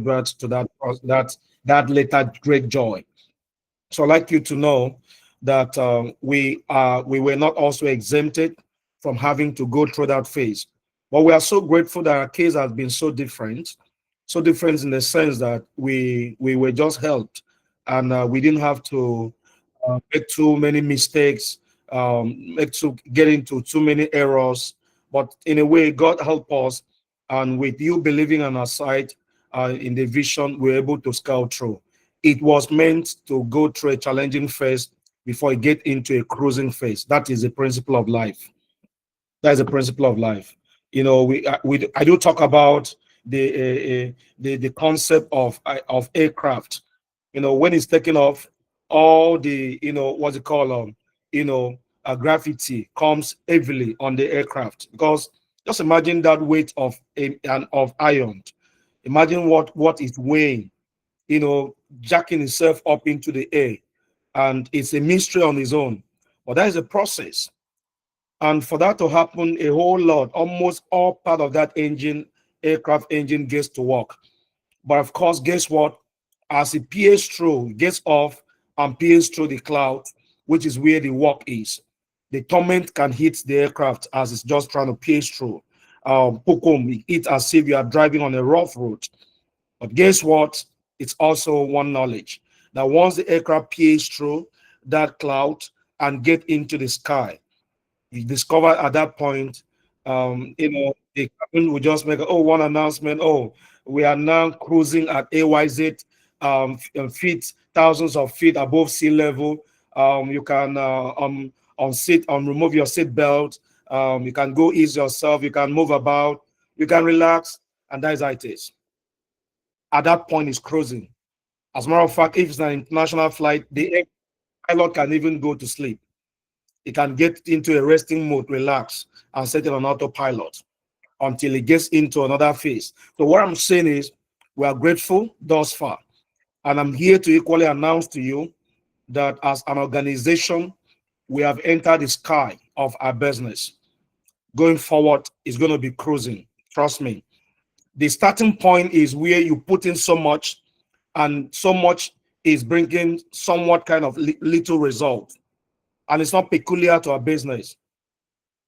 gave birth to that later great joy. So I'd like you to know that we were not also exempted from having to go through that phase. But we are so grateful that our case has been so different in the sense that we were just helped, and we didn't have to make too many mistakes, make to get into too many errors. But in a way, God helped us, and with you believing on our side in the vision, we're able to scout through. It was meant to go through a challenging phase before you get into a cruising phase. That is the principle of life. That is the principle of life. You know, I do talk about the concept of aircraft. You know, when it's taking off, all the what's it called gravity comes heavily on the aircraft, because just imagine that weight of iron. Imagine what it's weighing, jacking itself up into the air, and it's a mystery on its own. But that is a process, and for that to happen, a whole lot, almost all part of that engine, aircraft engine, gets to work. But of course, guess what? As it peers through, gets off and peers through the cloud, which is where the work is, the torment can hit the aircraft as it's just trying to pierce through. It's as if you are driving on a rough road. But guess what? It's also one knowledge that once the aircraft pierces through that cloud and get into the sky, you discover at that point, the captain will just make one announcement. Oh, we are now cruising at AYZ feet, thousands of feet above sea level. You can remove your seat belt. You can go ease yourself. You can move about. You can relax, and that is how it is. At that point, it's cruising. As a matter of fact, if it's an international flight, the pilot can even go to sleep. It can get into a resting mode, relax, and set it on autopilot until it gets into another phase. So what I'm saying is, we are grateful thus far. And I'm here to equally announce to you that as an organization, we have entered the sky of our business. Going forward, it's going to be cruising. Trust me. The starting point is where you put in so much, and so much is bringing somewhat kind of little result. And it's not peculiar to our business.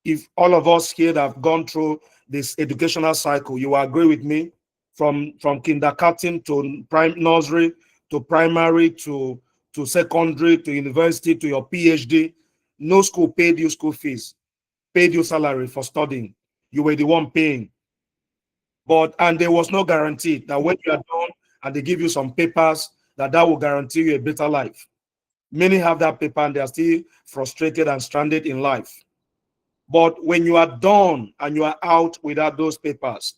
If all of us here that have gone through this educational cycle, you will agree with me, from kindergarten to nursery to primary to secondary to university to your PhD, no school paid you school fees, paid you salary for studying. You were the one paying. And there was no guarantee that when you are done and they give you some papers, that will guarantee you a better life. Many have that paper and they are still frustrated and stranded in life. But when you are done and you are out without those papers,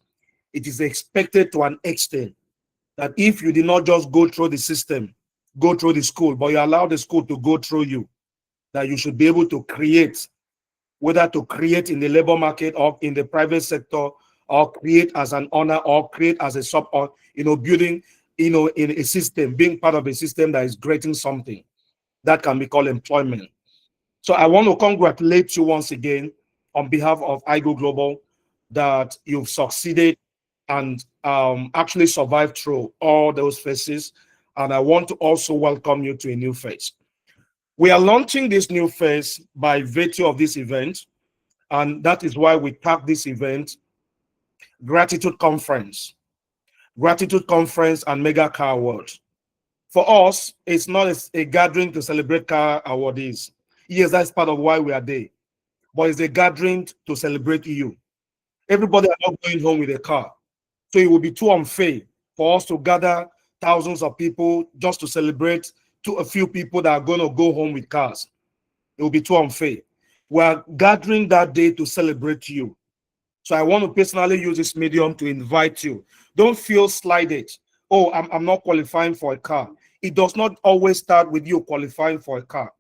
it is expected to an extent that if you did not just go through the system, go through the school, but you allow the school to go through you, that you should be able to create, whether to create in the labor market or in the private sector, or create as an owner, or create as a sub, or building, in a system, being part of a system that is creating something that can be called employment. So I want to congratulate you once again on behalf of IGO Global that you've succeeded and actually survived through all those phases. And I want to also welcome you to a new phase. We are launching this new phase by virtue of this event, and that is why we tag this event Gratitude Conference. Gratitude Conference and Mega Car Award. For us, it's not a gathering to celebrate car awardees. Yes, that's part of why we are there. But it's a gathering to celebrate you. Everybody are not going home with a car. So it would be too unfair for us to gather thousands of people just to celebrate to a few people that are going to go home with cars. It will be too unfair. We are gathering that day to celebrate you. So I want to personally use this medium to invite you. Don't feel slighted. Oh, I'm not qualifying for a car. It does not always start with you qualifying for a car.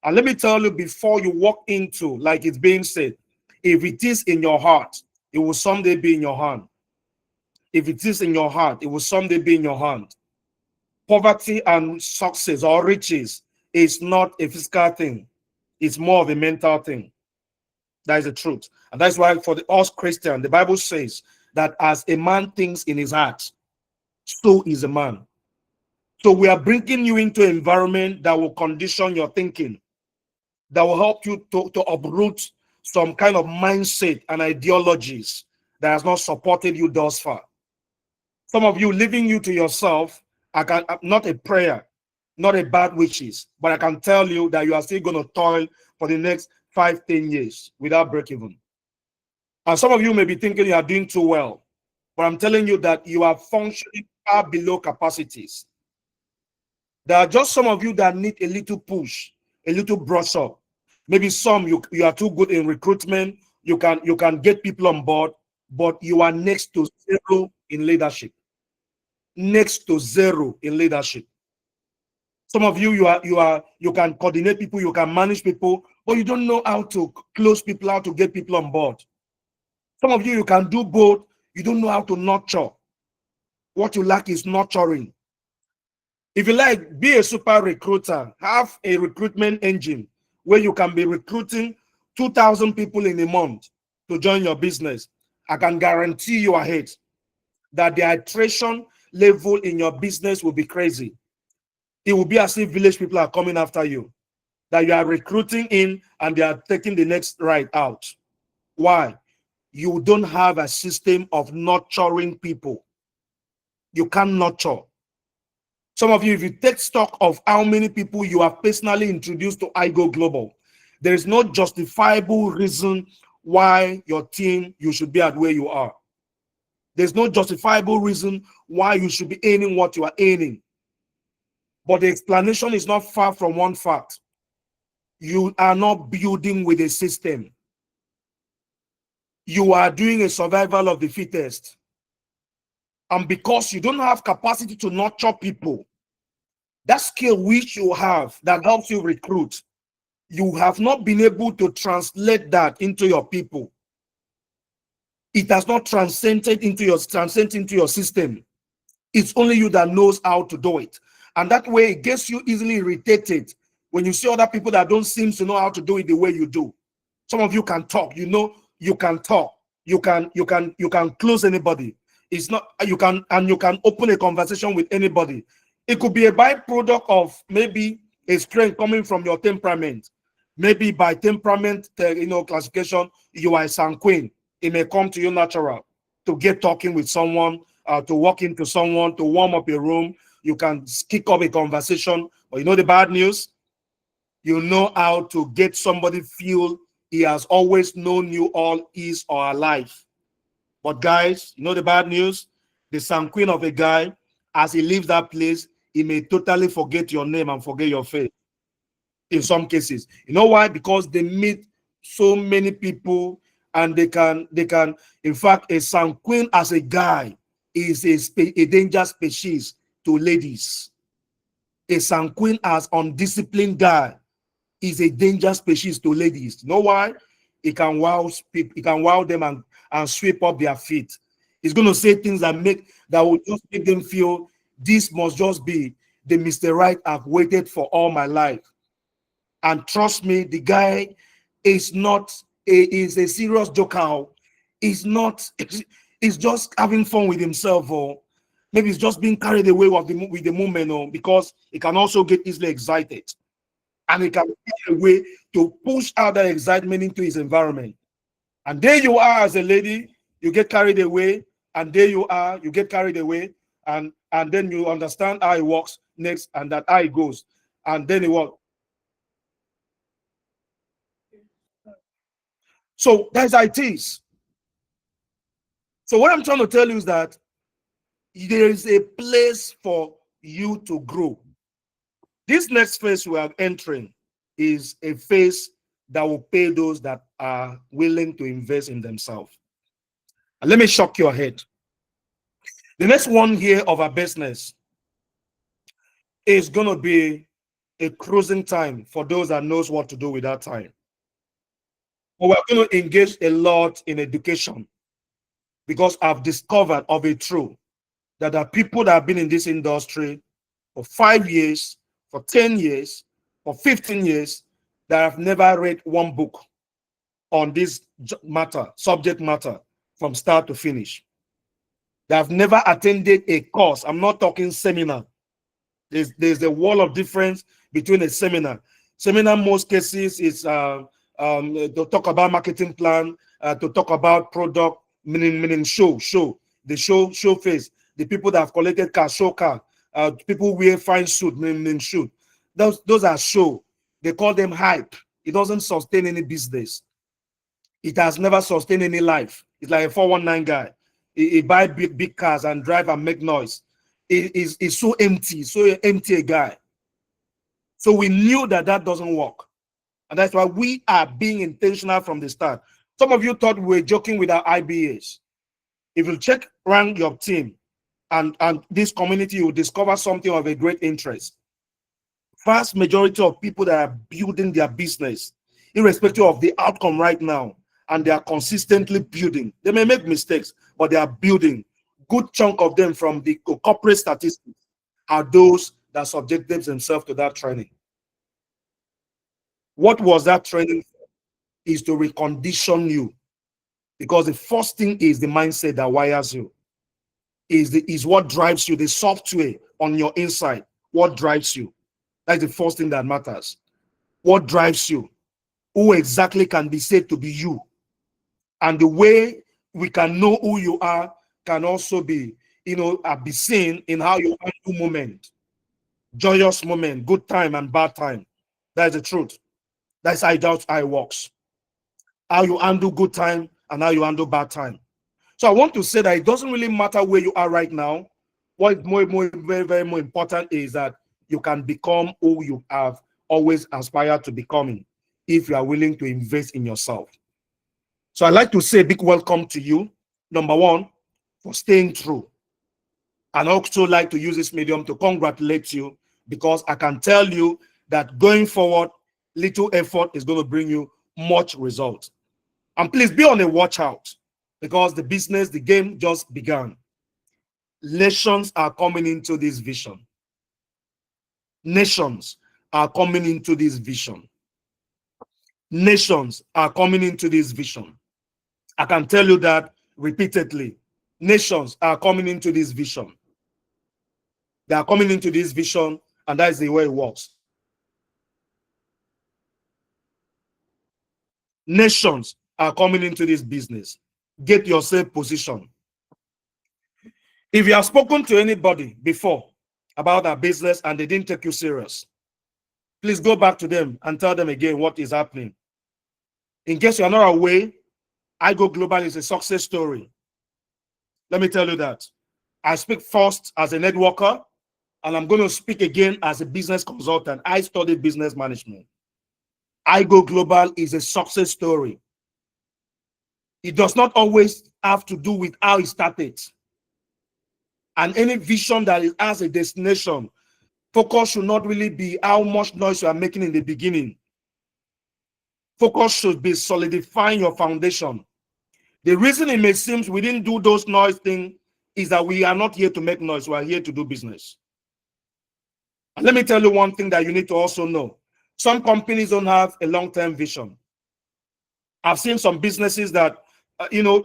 And let me tell you, before you walk into, like it's being said, if it is in your heart, it will someday be in your hand. If it is in your heart, it will someday be in your hand. Poverty and success or riches is not a physical thing. It's more of a mental thing. That is the truth. And that's why for us Christians, the Bible says that as a man thinks in his heart, so is a man. So we are bringing you into an environment that will condition your thinking, that will help you to uproot some kind of mindset and ideologies that has not supported you thus far. Some of you leaving you to yourself, not a prayer, not a bad wishes, but I can tell you that you are still going to toil for the next 5, 10 years without break even. And some of you may be thinking you are doing too well, but I'm telling you that you are functioning far below capacities. There are just some of you that need a little push, a little brush up. Maybe some you are too good in recruitment. You can get people on board, but you are next to zero in leadership. Next to zero in leadership. Some of you you can coordinate people, you can manage people, but you don't know how to close people, how to get people on board. Some of you can do both. You don't know how to nurture. What you lack is nurturing. If you like, be a super recruiter. Have a recruitment engine where you can be recruiting 2,000 people in a month to join your business. I can guarantee you ahead that the attrition level in your business will be crazy. It will be as if village people are coming after you, that you are recruiting in and they are taking the next ride out. Why? You don't have a system of nurturing people. You can't nurture. Some of you, if you take stock of how many people you have personally introduced to iGo Global, there is no justifiable reason why your team, you should be at where you are. There's no justifiable reason why you should be earning what you are earning. But the explanation is not far from one fact. You are not building with a system. You are doing a survival of the fittest. And because you don't have capacity to nurture people, that skill which you have that helps you recruit, you have not been able to translate that into your people. It has not transcended into your system. It's only you that knows how to do it. And that way it gets you easily irritated when you see other people that don't seem to know how to do it the way you do. Some of you can talk, you can talk, you can close anybody. It's not you can open a conversation with anybody. It could be a byproduct of maybe a strength coming from your temperament. Maybe by temperament, classification, you are a sanguine. It may come to you natural to get talking with someone, to walk into someone, to warm up a room. You can kick up a conversation. But you know the bad news? You know how to get somebody feel he has always known you all his or her life. But guys, you know the bad news? The sanguine of a guy, as he leaves that place, he may totally forget your name and forget your face. In some cases, you know why? Because they meet so many people, and they can. In fact, a sanguine as a guy is a danger species to ladies. A sanguine as undisciplined guy is a danger species to ladies. You know why? It can wow people, it can wow them and sweep up their feet. It's going to say things that will just make them feel this must just be the Mr. Right I've waited for all my life. And trust me, the guy is not is a serious joker. He's not. He's just having fun with himself, or maybe he's just being carried away with the moment, or because he can also get easily excited, and he can find a way to push out that excitement into his environment. And there you are as a lady, you get carried away, and there you are, you get carried away, and then you understand how it works next, and that how it goes, and then it works. So that's how it is. So what I'm trying to tell you is that there is a place for you to grow. This next phase we are entering is a phase that will pay those that are willing to invest in themselves. And let me shock your head. The next 1 year of our business is going to be a cruising time for those that knows what to do with that time. But we're going to engage a lot in education, because I've discovered of a truth that there are people that have been in this industry for 5 years, for 10 years, for 15 years, that have never read one book on this subject matter from start to finish. They have never attended a course. I'm not talking seminar. There's a wall of difference between a seminar. Seminar, most cases, is to talk about marketing plan, to talk about product, meaning show, the show face. The people that have collected car, show car. People wear fine suit, meaning shoot. Those are show. They call them hype. It doesn't sustain any business. It has never sustained any life. It's like a 419 guy. He buy big cars and drive and make noise. It's so empty, so empty a guy. So we knew that doesn't work. And that's why we are being intentional from the start. Some of you thought we were joking with our IBAs. If you check around your team and this community, you'll discover something of a great interest. Vast majority of people that are building their business, irrespective of the outcome right now, and they are consistently building. They may make mistakes, but they are building. Good chunk of them from the corporate statistics are those that subjected themselves to that training. What was that training for? Is to recondition you. Because the first thing is the mindset that wires you. Is what drives you, the software on your inside. What drives you? That's the first thing that matters. What drives you? Who exactly can be said to be you? And the way we can know who you are can also be, be seen in how you handle moment. Joyous moment, good time and bad time. That's the truth. That's how it works. How you handle good time and how you handle bad time. So I want to say that it doesn't really matter where you are right now. What is very, very more important is that you can become who you have always aspired to becoming if you are willing to invest in yourself. So I'd like to say a big welcome to you, number one, for staying true. And I also like to use this medium to congratulate you, because I can tell you that going forward, little effort is going to bring you much result. And please be on a watch out, because the game just began. Nations are coming into this vision. Nations are coming into this vision. Nations are coming into this vision. I can tell you that repeatedly. Nations are coming into this vision. They are coming into this vision, and that is the way it works. Nations are coming into this business. Get yourself positioned. If you have spoken to anybody before about our business and they didn't take you serious, please go back to them and tell them again what is happening. In case you are not aware, iGo Global is a success story. Let me tell you that. I speak first as a networker, and I'm going to speak again as a business consultant. I studied business management. iGo Global is a success story. It does not always have to do with how it started. And any vision that has a destination, focus should not really be how much noise you are making in the beginning. Focus should be solidifying your foundation. The reason it may seem we didn't do those noise things is that we are not here to make noise. We are here to do business. And let me tell you one thing that you need to also know. Some companies don't have a long-term vision. I've seen some businesses that,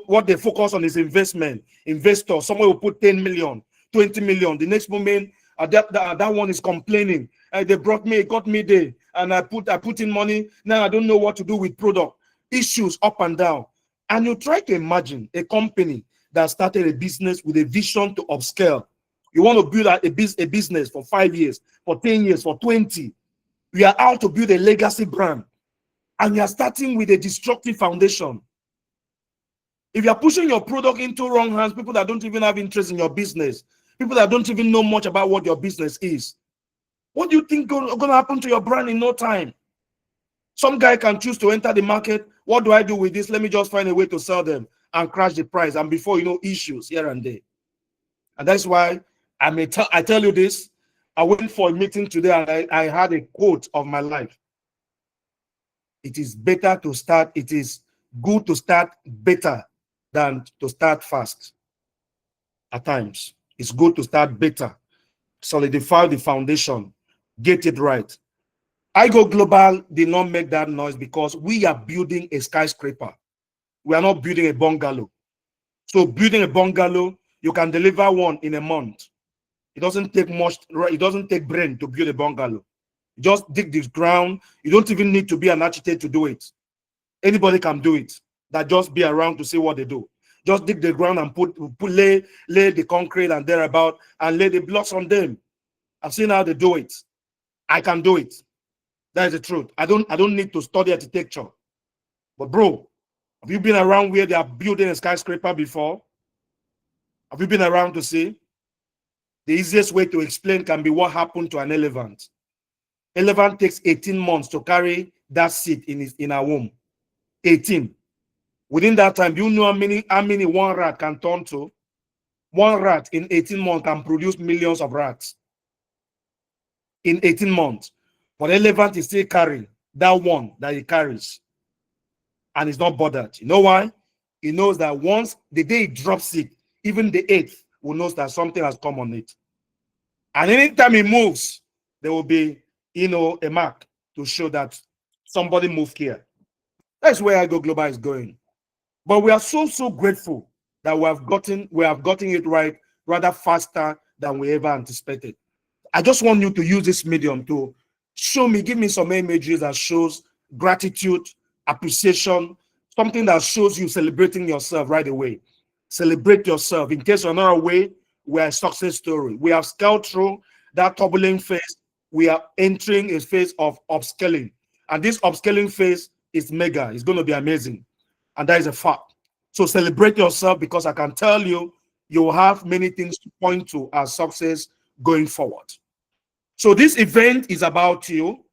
what they focus on is investment. Investor, someone will put 10 million, 20 million. The next moment, that one is complaining. They got me there, and I put in money. Now I don't know what to do with product. Issues up and down. And you try to imagine a company that started a business with a vision to upscale. You want to build a business for 5 years, for 10 years, for 20. We are out to build a legacy brand. And you are starting with a destructive foundation. If you are pushing your product into wrong hands, people that don't even have interest in your business, people that don't even know much about what your business is, what do you think is going to happen to your brand in no time? Some guy can choose to enter the market. What do I do with this? Let me just find a way to sell them and crash the price. And before you know, issues here and there. And that's why I tell you this. I went for a meeting today and I had a quote of my life. It is better to start. It is good to start better than to start fast. At times, it's good to start better, solidify the foundation, get it right. iGo Global did not make that noise because we are building a skyscraper. We are not building a bungalow. So building a bungalow, you can deliver one in a month. It doesn't take much, it doesn't take brain to build a bungalow. Just dig this ground. You don't even need to be an architect to do it. Anybody can do it. That just be around to see what they do. Just dig the ground and lay the concrete and thereabout and lay the blocks on them. I've seen how they do it. I can do it. That is the truth. I don't need to study architecture. But bro, have you been around where they are building a skyscraper before? Have you been around to see? The easiest way to explain can be what happened to an elephant. Elephant takes 18 months to carry that seed in a womb. 18. Within that time, do you know how many one rat can turn to? One rat in 18 months can produce millions of rats. In 18 months. But elephant is still carrying that one that he carries. And he's not bothered. You know why? He knows that once the day he drops it, even the eighth will know that something has come on it. And anytime he moves, there will be, a mark to show that somebody moved here. That's where I Go Global is going. But we are so grateful that we have gotten it right rather faster than we ever anticipated. I just want you to use this medium to give me some images that shows gratitude, appreciation, something that shows you celebrating yourself right away. Celebrate yourself. In case you're not aware, we are a success story. We have scaled through that turbulent phase. We are entering a phase of upscaling. And this upscaling phase is mega. It's going to be amazing. And that is a fact. So celebrate yourself, because I can tell you, you will have many things to point to as success going forward. So this event is about you.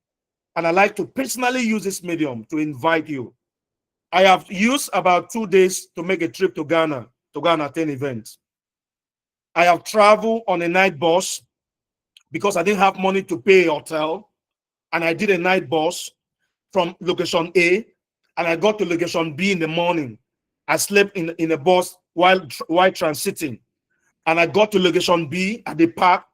And I like to personally use this medium to invite you. I have used about 2 days to make a trip to Ghana to go and attend events. I have traveled on a night bus because I didn't have money to pay a hotel. And I did a night bus from location A, and I got to location B in the morning. I slept in a bus while transiting. And I got to location B at the park.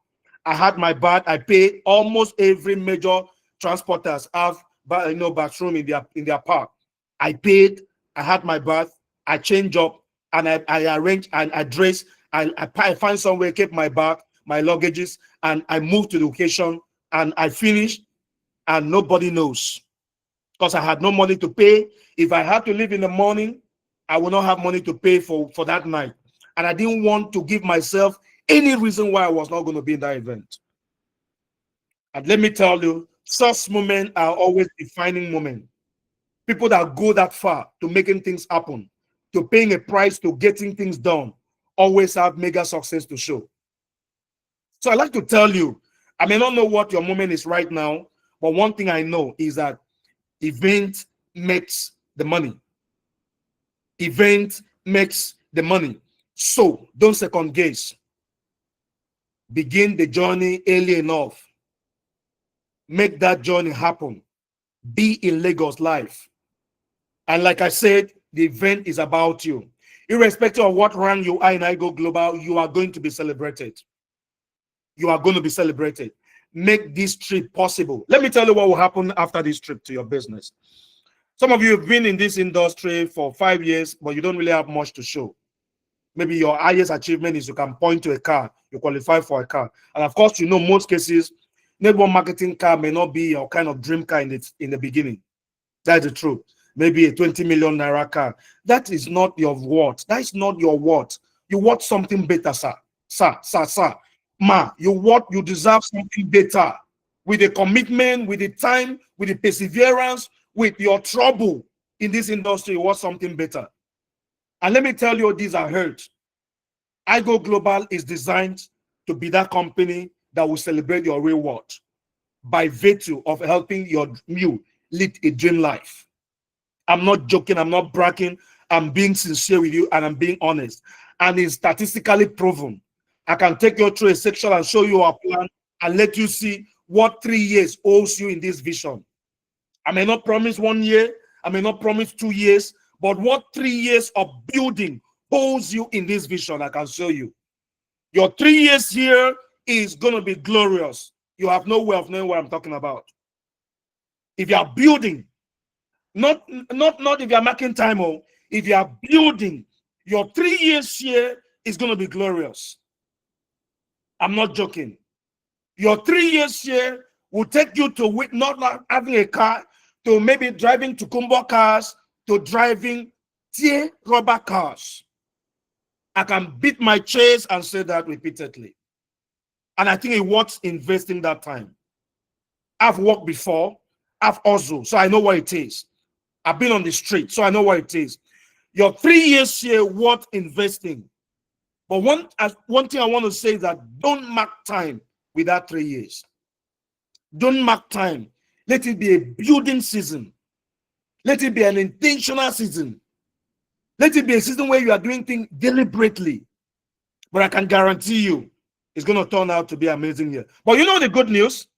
I had my bath. I paid. Almost every major transporters have bathroom in their park. I paid. I had my bath. I changed up, and I arranged and I dressed. I find somewhere, kept my bag, my luggages, and I moved to the location, and I finished, and nobody knows, because I had no money to pay. If I had to leave in the morning, I would not have money to pay for that night. And I didn't want to give myself any reason why I was not going to be in that event. And let me tell you, such moments are always defining moments. People that go that far to making things happen, to paying a price to getting things done, always have mega success to show. So I like to tell you, I may not know what your moment is right now, but one thing I know is that event makes the money. Event makes the money. So don't second guess. Begin the journey early enough. Make that journey happen. Be in Lagos life. And like I said, the event is about you. Irrespective of what rank you are in I Go Global, you are going to be celebrated. You are going to be celebrated. Make this trip possible. Let me tell you what will happen after this trip to your business. Some of you have been in this industry for 5 years, but you don't really have much to show. Maybe your highest achievement is you can point to a car, you qualify for a car. And of course, most cases, network marketing car may not be your kind of dream car in the beginning. That's the truth. Maybe a 20 million naira car. That is not your worth. That is not your worth. You want something better, sir. Sir. Ma, you deserve something better. With the commitment, with the time, with the perseverance, with your trouble in this industry, you want something better. And let me tell you, these are hurt. I Go Global is designed to be that company that will celebrate your reward by virtue of helping you lead a dream life. I'm not joking. I'm not bragging. I'm being sincere with you, and I'm being honest. And it's statistically proven. I can take you through a section and show you our plan and let you see what 3 years owes you in this vision. I may not promise 1 year. I may not promise 2 years. But what 3 years of building holds you in this vision, I can show you. Your 3 years here is going to be glorious. You have no way of knowing what I'm talking about. If you are building, not if you are making time, if you are building, your 3 years here is going to be glorious. I'm not joking. Your 3 years here will take you to not having a car, to maybe driving to Kumbo cars, to driving tier rubber cars. I can beat my chest and say that repeatedly. And I think it worth investing that time. I've worked before. I've also, so I know what it is. I've been on the street, so I know what it is. Your 3 years here worth investing. But one thing I want to say is that don't mark time with that 3 years. Don't mark time. Let it be a building season. Let it be an intentional season. Let it be a season where you are doing things deliberately. But I can guarantee you, it's going to turn out to be amazing here. But you know the good news?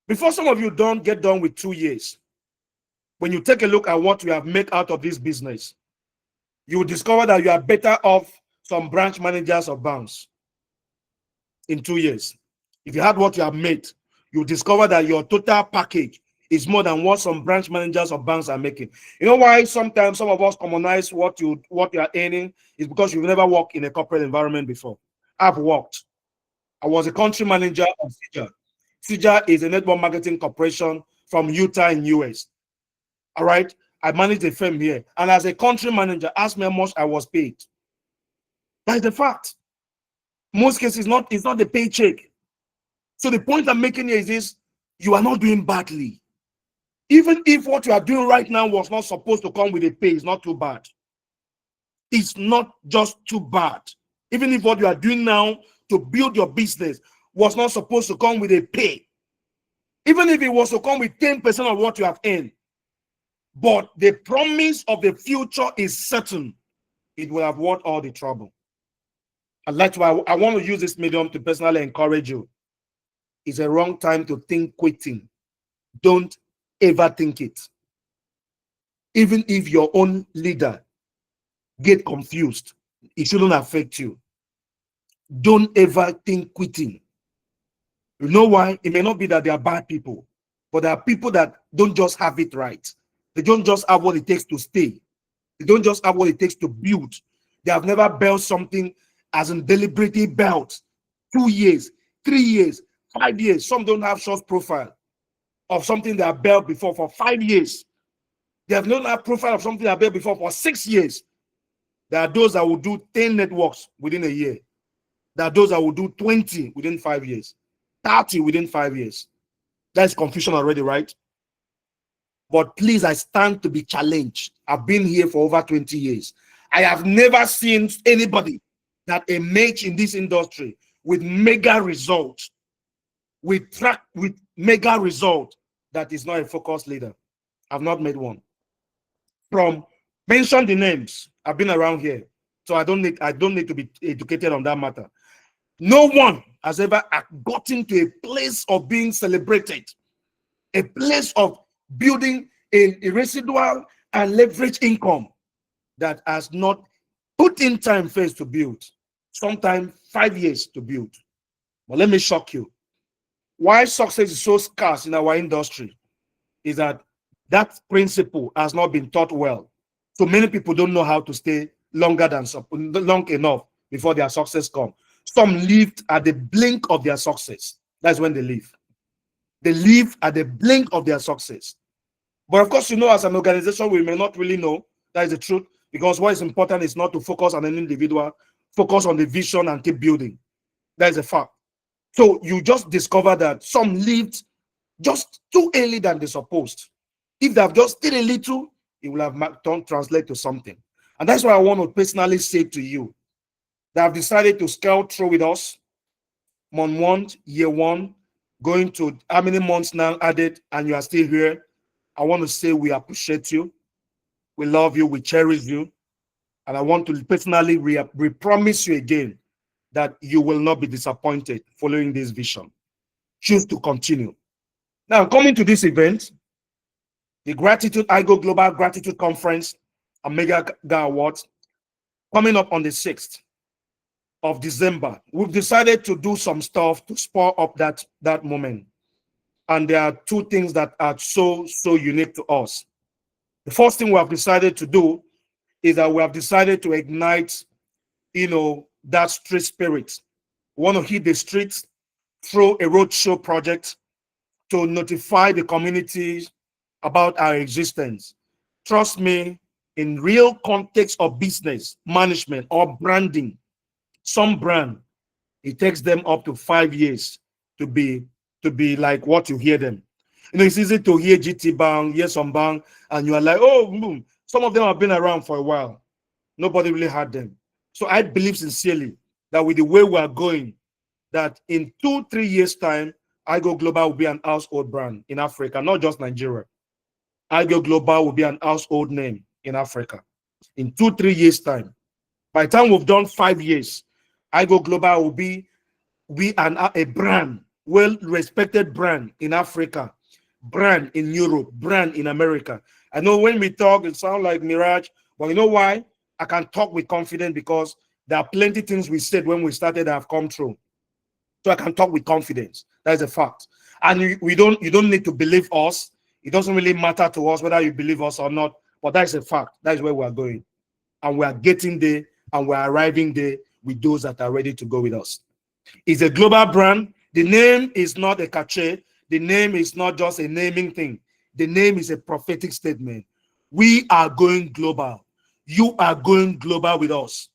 Before some of you don't get done with 2 years, when you take a look at what you have made out of this business, you will discover that you are better off some branch managers of banks in 2 years. If you had what you have made, you discover that your total package is more than what some branch managers of banks are making. You know why sometimes some of us commonize what you are earning is because you've never worked in a corporate environment before. I've worked. I was a country manager of CIJA. CIJA is a network marketing corporation from Utah in US. All right. I managed a firm here. And as a country manager, ask me how much I was paid. That is the fact. Most cases, it's not the paycheck. So the point I'm making here is this: you are not doing badly. Even if what you are doing right now was not supposed to come with a pay, it's not too bad. It's not just too bad. Even if what you are doing now to build your business was not supposed to come with a pay, even if it was to come with 10% of what you have earned, but the promise of the future is certain, it will have worth all the trouble. And that's why I want to use this medium to personally encourage you. It's a wrong time to think quitting. Don't ever think it. Even if your own leader get confused, it shouldn't affect you. Don't ever think quitting. You know why? It may not be that they are bad people, but there are people that don't just have it right. They don't just have what it takes to stay. They don't just have what it takes to build. They have never built something as in deliberately built. 2 years, 3 years, 5 years. Some don't have short profile of something they have built before for 5 years. They have not have profile of something they have built before for 6 years. There are those that will do 10 networks within a year. There are those that will do 20 within 5 years, 30 within 5 years. That's confusion already, right? But please, I stand to be challenged. I've been here for over 20 years. I have never seen anybody that emerge in this industry with mega results, with mega result that is not a focused leader. I've not made one. From mention the names, I've been around here, so I don't need to be educated on that matter. No one has ever gotten to a place of being celebrated, a place of building a residual and leverage income that has not put in time first to build, sometimes 5 years to build. But let me shock you. Why success is so scarce in our industry is that principle has not been taught well. So many people don't know how to stay long enough before their success comes. Some lived at the blink of their success. That's when they leave. They live at the blink of their success. But of course, as an organization, we may not really know. That is the truth. Because what is important is not to focus on an individual, focus on the vision and keep building. That is a fact. So you just discover that some lived just too early than they supposed. If they have just stayed a little, it will have translate to something. And that's why I want to personally say to you that have decided to scale through with us, month 1, year 1, going to how many months now added, and you are still here. I want to say we appreciate you. We love you. We cherish you. And I want to personally promise you again that you will not be disappointed following this vision. Choose to continue. Now, coming to this event, the IGO Global Gratitude Conference and Mega Awards, coming up on the 6th of December. We've decided to do some stuff to spur up that moment. And there are 2 things that are so unique to us. The first thing we have decided to do is that we have decided to ignite that street spirit. We want to hit the streets through a roadshow project to notify the communities about our existence. Trust me, in real context of business management or branding, some brand, it takes them up to 5 years to be like what you hear them. It's easy to hear GT Bank, hear some bank, and you are like, oh, some of them have been around for a while. Nobody really had them. So I believe sincerely that with the way we are going, that in 2-3 years' time, iGo Global will be an household brand in Africa, not just Nigeria. iGo Global will be an household name in Africa in 2-3 years' time. By the time we've done 5 years, iGo Global will be a brand, well-respected brand in Africa, brand in Europe, brand in America. I know when we talk, it sounds like mirage, but you know why? I can talk with confidence because there are plenty of things we said when we started that have come true. So I can talk with confidence. That is a fact. And you don't need to believe us. It doesn't really matter to us whether you believe us or not, but that is a fact. That is where we are going. And we are getting there, and we are arriving there with those that are ready to go with us. It's a global brand. The name is not a cachet. The name is not just a naming thing. The name is a prophetic statement. We are going global. You are going global with us.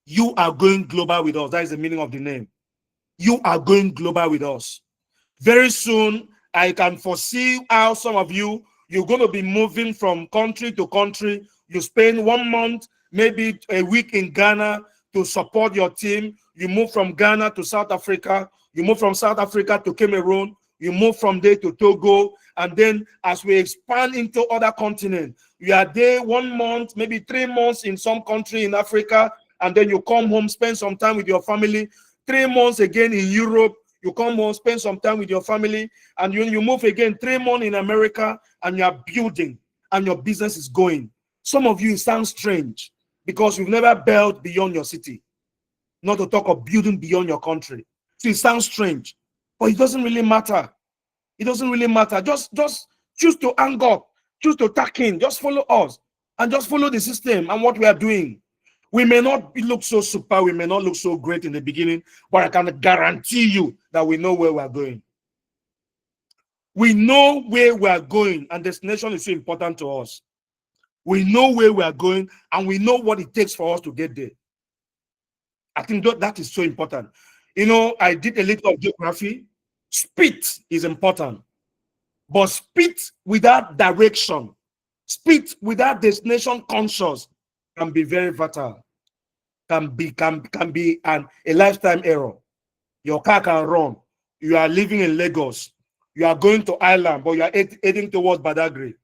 You are going global with us. That is the meaning of the name. You are going global with us. Very soon, I can foresee how some of you're going to be moving from country to country. You spend 1 month, maybe a week in Ghana to support your team. You move from Ghana to South Africa. You move from South Africa to Cameroon. You move from there to Togo. And then as we expand into other continents, you are there 1 month, maybe 3 months in some country in Africa. And then you come home, spend some time with your family. 3 months again in Europe. You come home, spend some time with your family. And you move again 3 months in America. And you are building. And your business is going. Some of you, it sounds strange because you've never built beyond your city. Not to talk of building beyond your country. So it sounds strange, but it doesn't really matter. It doesn't really matter. Just choose to hang up, choose to tack in, just follow us, and just follow the system and what we are doing. We may not look so super, we may not look so great in the beginning, but I can guarantee you that we know where we are going. We know where we are going, and destination is so important to us. We know where we are going, and we know what it takes for us to get there. I think that is so important. I did a little of geography. Speed is important, but speed without direction, speed without destination conscious can be very fatal. Can be a lifetime error. Your car can run. You are living in Lagos. You are going to Ireland, but you are heading towards Badagry.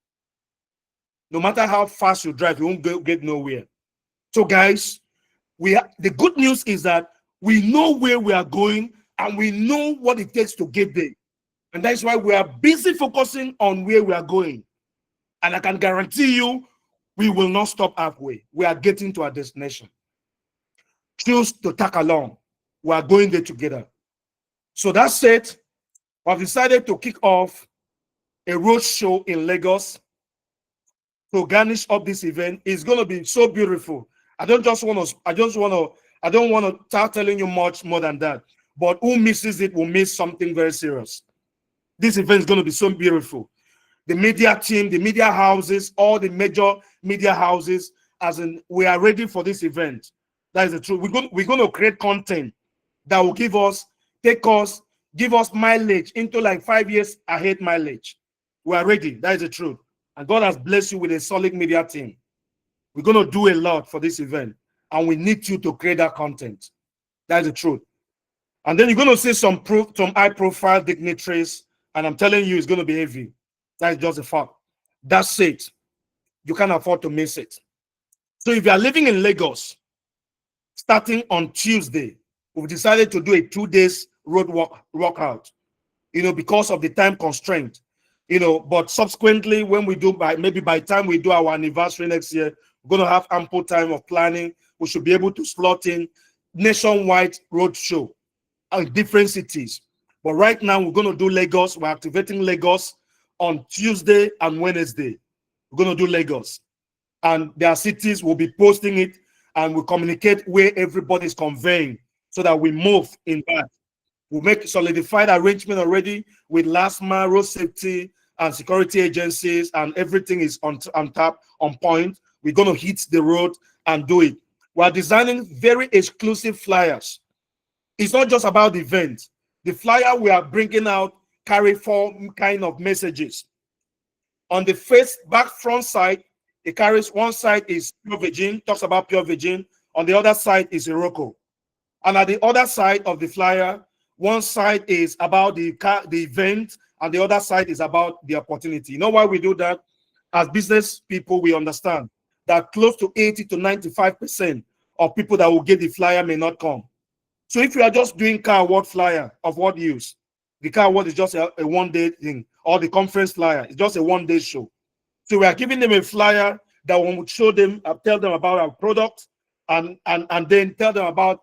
No matter how fast you drive, you won't get nowhere. So, guys, the good news is that we know where we are going and we know what it takes to get there. And that's why we are busy focusing on where we are going. And I can guarantee you, we will not stop halfway. We are getting to our destination. Choose to tack along. We are going there together. So that's it. I've decided to kick off a road show in Lagos to garnish up this event. It's going to be so beautiful. I don't want to start telling you much more than that. But who misses it will miss something very serious. This event is going to be so beautiful. The media team, the media houses, all the major media houses, as in, we are ready for this event. That is the truth. We're going to create content that will give us mileage into like 5 years ahead mileage. We are ready. That is the truth. And God has blessed you with a solid media team. We're going to do a lot for this event. And we need you to create that content. That is the truth. And then you're going to see some high-profile dignitaries. And I'm telling you, it's going to be heavy. That is just a fact. That's it. You can't afford to miss it. So if you are living in Lagos, starting on Tuesday, we've decided to do a 2 days road workout, because of the time constraint, but subsequently, when we do, by the time we do our anniversary next year, we're going to have ample time of planning. We should be able to slot in nationwide road show in different cities. But right now, we're going to do Lagos. We're activating Lagos on Tuesday and Wednesday. We're going to do Lagos. And there are cities, we'll be posting it. and we communicate where everybody is conveying so that we move in that. We make solidified arrangement already with last mile road safety and security agencies, and everything is on tap, on point. We're going to hit the road and do it. We're designing very exclusive flyers. It's not just about the event. The flyer we are bringing out carry 4 kind of messages. On the back front side, it carries, one side is Pure Virgin, talks about Pure Virgin. On the other side is Iroko. And at the other side of the flyer, one side is about the event, and the other side is about the opportunity. You know why we do that? As business people, we understand that close to 80 to 95% of people that will get the flyer may not come. So if you are just doing car award flyer, of what use? The car award is just a one-day thing, or the conference flyer is just a one-day show. So we are giving them a flyer that will show them, tell them about our product, and then tell them about,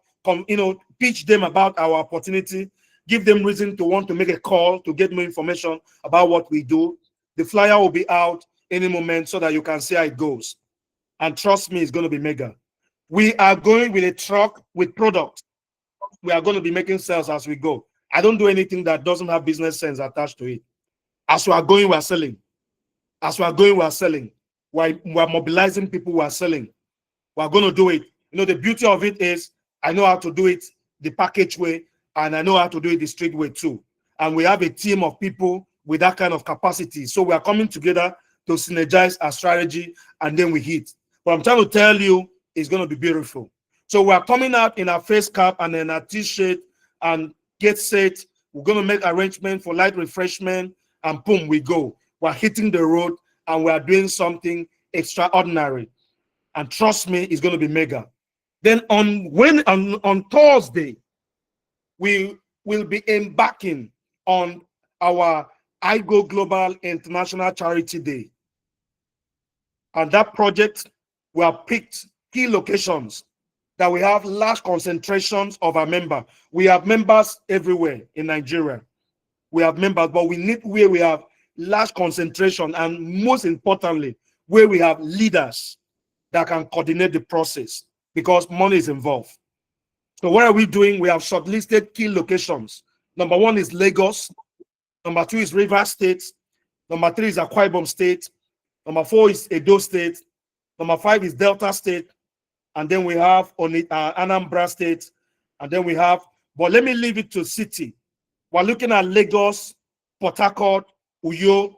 pitch them about our opportunity, give them reason to want to make a call to get more information about what we do. The flyer will be out any moment so that you can see how it goes. And trust me, it's going to be mega. We are going with a truck with product. We are going to be making sales as we go. I don't do anything that doesn't have business sense attached to it. As we are going, we are selling. As we are going, we are selling. We are mobilizing people who are selling. We are going to do it. The beauty of it is I know how to do it the package way, and I know how to do it the street way too. And we have a team of people with that kind of capacity. So we are coming together to synergize our strategy, and then we hit. What I'm trying to tell you is going to be beautiful. So we are coming out in our face cap and in our t-shirt and get set. We're going to make arrangements for light refreshment, and boom, we go. We're hitting the road, and we are doing something extraordinary. And trust me, it's going to be mega. Then on Thursday, we will be embarking on our IGO Global International Charity Day. And that project, we have picked key locations that we have large concentrations of our members. We have members everywhere in Nigeria. We have members, but we need where we have large concentration, and most importantly, where we have leaders that can coordinate the process, because money is involved. So what are we doing? We have shortlisted key locations. Number 1 is Lagos. Number 2 is Rivers State. Number 3 is Akwa Ibom State. Number 4 is Edo State. Number 5 is Delta State. And then we have Anambra State. And then we have, but let me leave it to city. We're looking at Lagos, Port Harcourt, Uyo,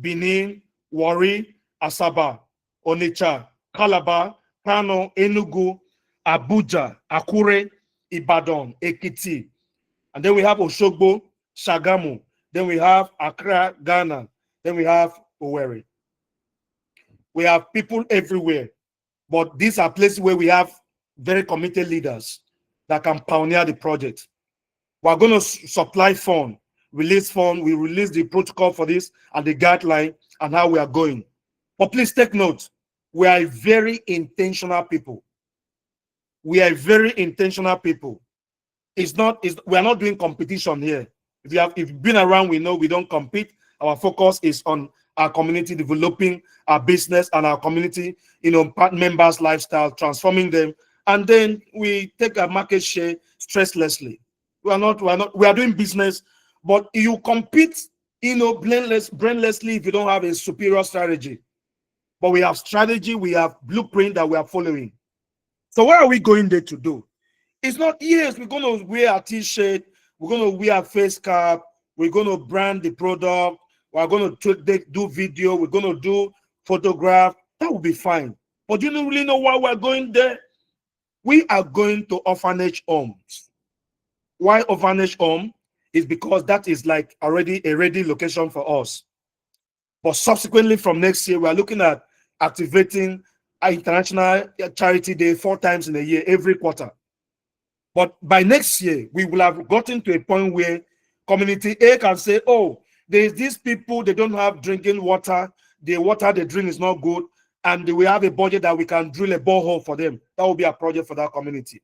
Benin, Warri, Asaba, Onitsha, Calabar, Kano, Enugu, Abuja, Akure, Ibadan, Ekiti. And then we have Oshogbo, Shagamu. Then we have Accra, Ghana. Then we have Owerri. We have people everywhere. But these are places where we have very committed leaders that can pioneer the project. We're going to supply fund, release fund. We release the protocol for this and the guideline and how we are going. But please take note, we are very intentional people. We are very intentional people. We are not doing competition here. If you've been around, we know we don't compete. Our focus is on our community, developing our business and our community, members' lifestyle, transforming them, and then we take our market share stresslessly. We are doing business, but you compete, brainlessly if you don't have a superior strategy. But we have strategy, we have blueprint that we are following. So what are we going there to do? It's not, yes, we're going to wear a t-shirt, we're going to wear a face cap, we're going to brand the product, we're going to do video, we're going to do photograph. That will be fine. But you don't really know why we're going there. We are going to orphanage homes. Why orphanage home? Is because that is like already a ready location for us. But subsequently from next year, we are looking at activating our International Charity Day 4 times in a year, every quarter. But by next year, we will have gotten to a point where community A can say, oh, there's these people, they don't have drinking water. The water they drink is not good. And we have a budget that we can drill a borehole for them. That will be a project for that community.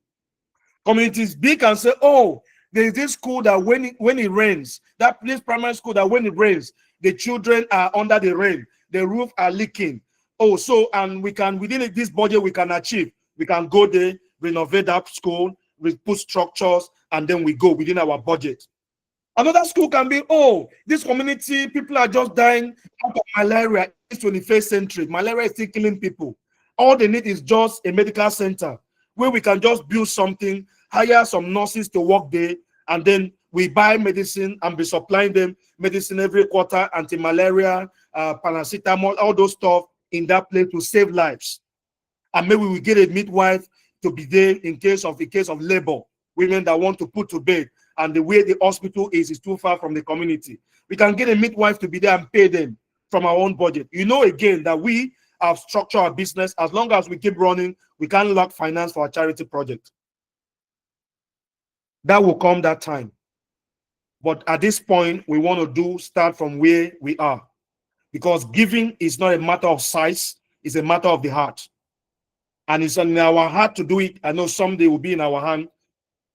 Communities B can say, oh, there's this school that when it rains, that place primary school that when it rains, the children are under the rain, the roof are leaking. Oh, so, and we can, within this budget, we can achieve We can go there, renovate that school, we put structures, and then we go within our budget. Another school can be, oh, this community, people are just dying out of malaria. It's 21st century. Malaria is still killing people. All they need is just a medical center where we can just build something, hire some nurses to work there, and then we buy medicine and be supplying them medicine every quarter, anti-malaria, paracetamol, all those stuff in that place to save lives. And maybe we get a midwife to be there in case of labor, women that want to put to bed, and the way the hospital is too far from the community. We can get a midwife to be there and pay them from our own budget. You know, again, that we have structured our business. As long as we keep running, we can lock finance for our charity project. That will come that time. But at this point, we want to start from where we are. Because giving is not a matter of size, it's a matter of the heart. And it's in our heart to do it. I know someday will be in our hand.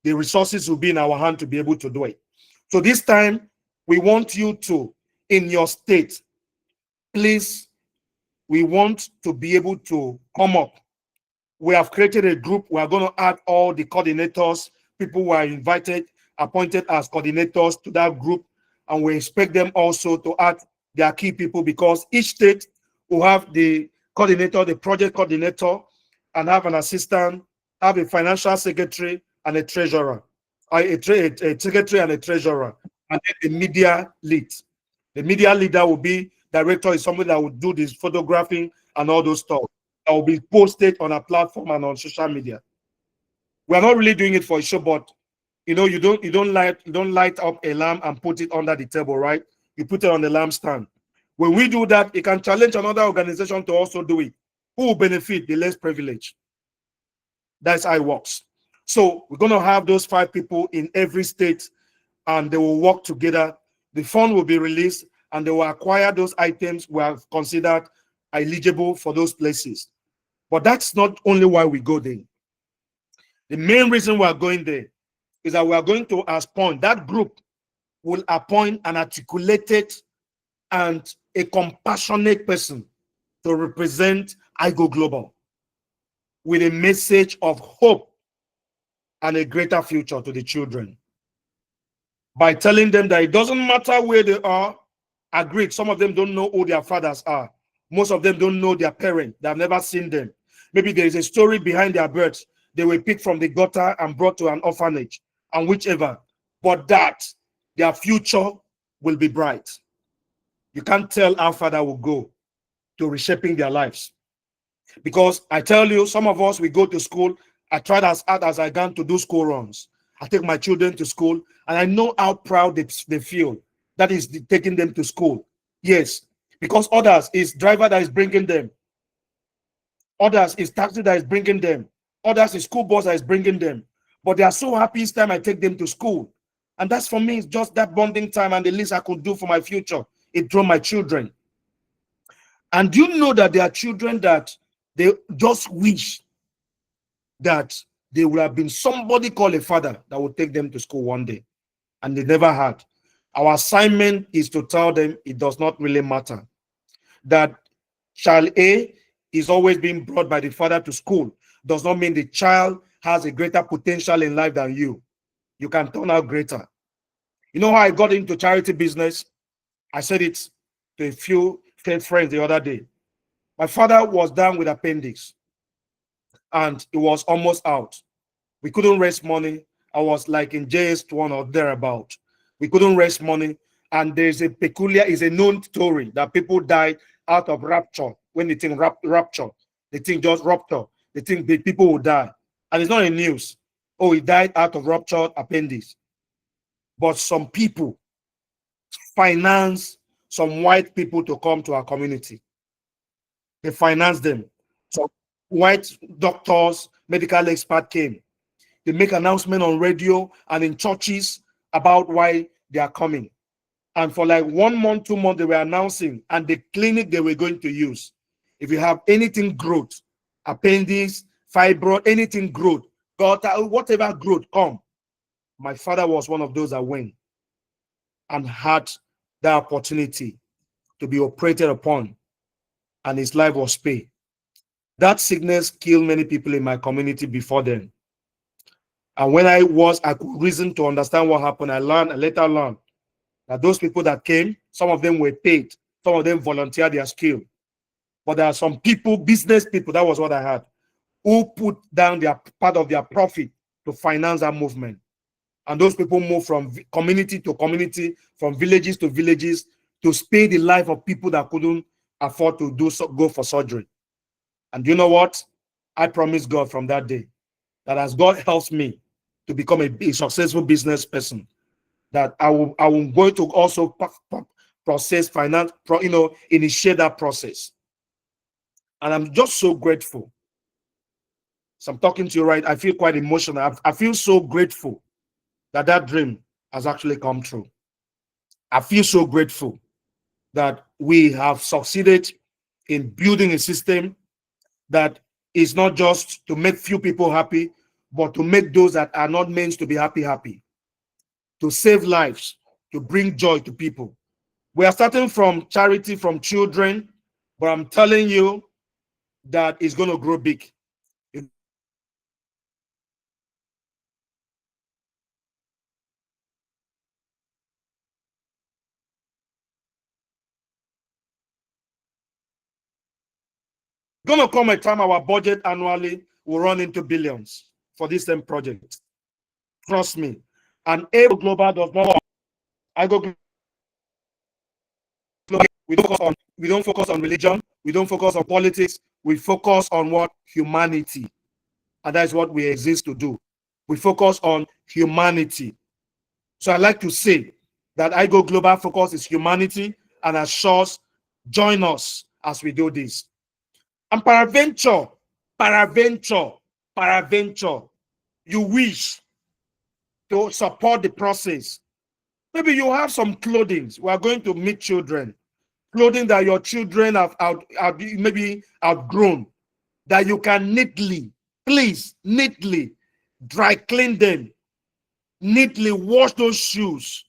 The resources will be in our hand to be able to do it. So this time, we want you to, in your state, please, we want to be able to come up. We have created a group. We are going to add all the coordinators, people who are invited, appointed as coordinators to that group. And we expect them also to add their key people, because each state will have the coordinator, the project coordinator, and have an assistant, have a financial secretary, and a treasurer, a secretary and a treasurer, and then the media lead. The media leader will be director, is somebody that will do this photographing and all those stuff. That will be posted on a platform and on social media. We are not really doing it for a show, but you know, you don't light up a lamp and put it under the table, right? You put it on the lampstand. When we do that, it can challenge another organization to also do it. Who will benefit? The less privileged. That's how it works. So we're going to have those 5 people in every state, and they will work together. The fund will be released, and they will acquire those items we have considered eligible for those places. But that's not only why we go there. The main reason we are going there is that we are going to appoint, that group will appoint an articulated and a compassionate person to represent IGO Global with a message of hope and a greater future to the children, by telling them that it doesn't matter where they are. Agreed, some of them don't know who their fathers are. Most of them don't know their parents. They have never seen them. Maybe there is a story behind their birth. They were picked from the gutter and brought to an orphanage, and whichever. But that their future will be bright. You can't tell how far that will go to reshaping their lives. Because I tell you, some of us, we go to school. I tried as hard as I can to do school runs. I take my children to school, and I know how proud they feel. That is taking them to school. Yes, because others is driver that is bringing them. Others is taxi that is bringing them. Others is school bus that is bringing them. But they are so happy each time I take them to school. And that's, for me, it's just that bonding time and the least I could do for my future. It drew my children. And do you know that there are children that they just wish that they would have been somebody called a father that would take them to school one day, and they never had. Our assignment is to tell them it does not really matter, that child A is always being brought by the father to school. Does not mean the child has a greater potential in life than you. You can turn out greater. You know how I got into charity business? I said it to a few friends the other day. My father was down with appendix, and it was almost out. We couldn't raise money. I was like in JS1 or thereabout. We couldn't raise money. And there's a known story that people died out of rapture. When the thing rapture, the thing just rupture. The thing, the people will die. And it's not in news. Oh, he died out of ruptured appendix. But some people finance some white people to come to our community. They finance them. So white doctors, medical experts came. They make announcement on radio and in churches about why they are coming. And for like 1 month, 2 months, they were announcing, and the clinic they were going to use. If you have anything growth, appendix, fibroid, anything growth, gutter, whatever growth, come. My father was one of those that went and had the opportunity to be operated upon, and his life was spared. That sickness killed many people in my community before then. And when I could reason to understand what happened. I later learned that those people that came, some of them were paid, some of them volunteered their skill. But there are some people, business people, that was what I had, who put down their part of their profit to finance that movement. And those people moved from community to community, from villages to villages, to spare the life of people that couldn't afford to go for surgery. And you know what? I promised God from that day that as God helps me to become a successful business person, that I will going to also process finance, initiate that process. And I'm just so grateful. So I'm talking to you, right? I feel quite emotional. I feel so grateful that that dream has actually come true. I feel so grateful that we have succeeded in building a system that is not just to make few people happy, but to make those that are not meant to be happy, happy, to save lives, to bring joy to people. We are starting from charity, from children, but I'm telling you that it's going to grow big. Going to come a time our budget annually will run into billions for this same project. Trust me. And Able Global does not. I go. We don't focus on religion. We don't focus on politics. We focus on what? Humanity. And that is what we exist to do. We focus on humanity. So I like to say that I Go Global focus is humanity, and assures join us as we do this. And peradventure, you wish to support the process. Maybe you have some clothing. We are going to meet children. Clothing that your children have maybe outgrown, that you can neatly, please, neatly dry clean them, neatly wash those shoes,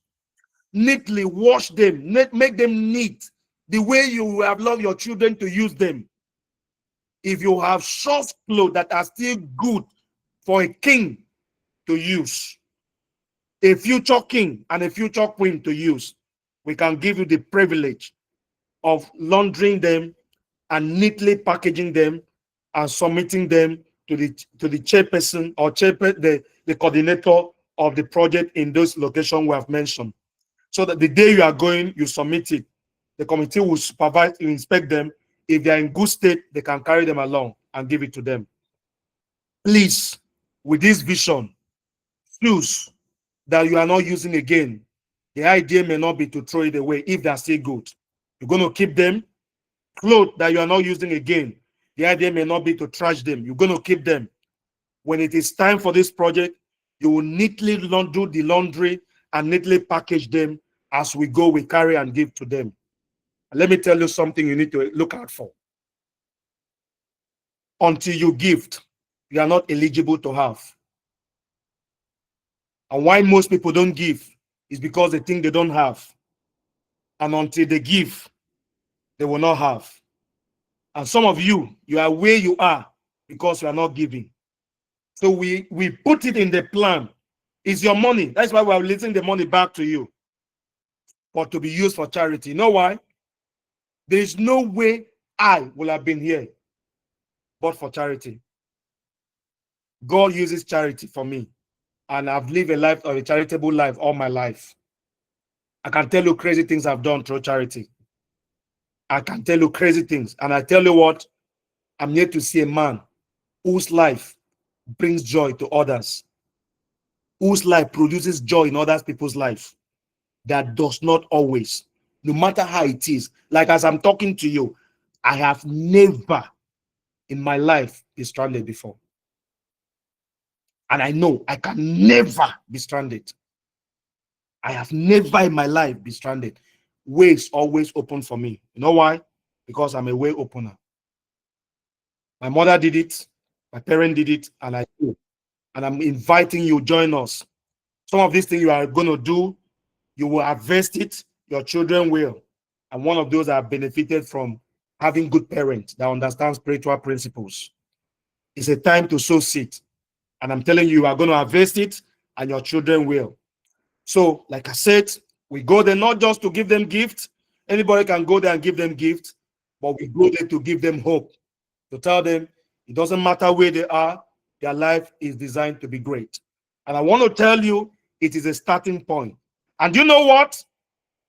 neatly wash them, make them neat the way you have loved your children to use them. If you have short clothes that are still good for a king to use, a future king and a future queen to use, we can give you the privilege of laundering them and neatly packaging them and submitting them to the chairperson or the coordinator of the project in those locations we have mentioned. So that the day you are going, you submit it. The committee will supervise, you inspect them. If they are in good state, they can carry them along and give it to them. Please, with this vision, shoes that you are not using again, the idea may not be to throw it away if they are still good. You're going to keep them. Clothes that you are not using again, the idea may not be to trash them. You're going to keep them. When it is time for this project, you will neatly do the laundry and neatly package them. As we go, we carry and give to them. And let me tell you something you need to look out for. Until you gift, you are not eligible to have. And why most people don't give is because they think they don't have. And until they give, they will not have. And some of you are where you are because you are not giving. So we put it in the plan. It's your money. That's why we are releasing the money back to you, but to be used for charity. You know why? There is no way I will have been here but for charity. God uses charity for me, and I've lived a life of a charitable life all my life. I can tell you crazy things I've done through charity. I can tell you crazy things. And I tell you what, I'm here to see a man whose life brings joy to others, whose life produces joy in other people's life. That does not always, no matter how it is, like as I'm talking to you, I have never in my life been stranded before. And I know I can never be stranded. I have never in my life been stranded. Ways always open for me. You know why? Because I'm a way opener. My mother did it, my parent did it, and I do. And I'm inviting you, join us. Some of these things you are going to do, you will harvest it, your children will. And one of those that benefited from having good parents that understand spiritual principles. It's a time to sow seed. And I'm telling you, you are going to harvest it and your children will. So, like I said, we go there not just to give them gifts. Anybody can go there and give them gifts, but we go there to give them hope, to tell them it doesn't matter where they are, their life is designed to be great. And I want to tell you, it is a starting point. And you know what?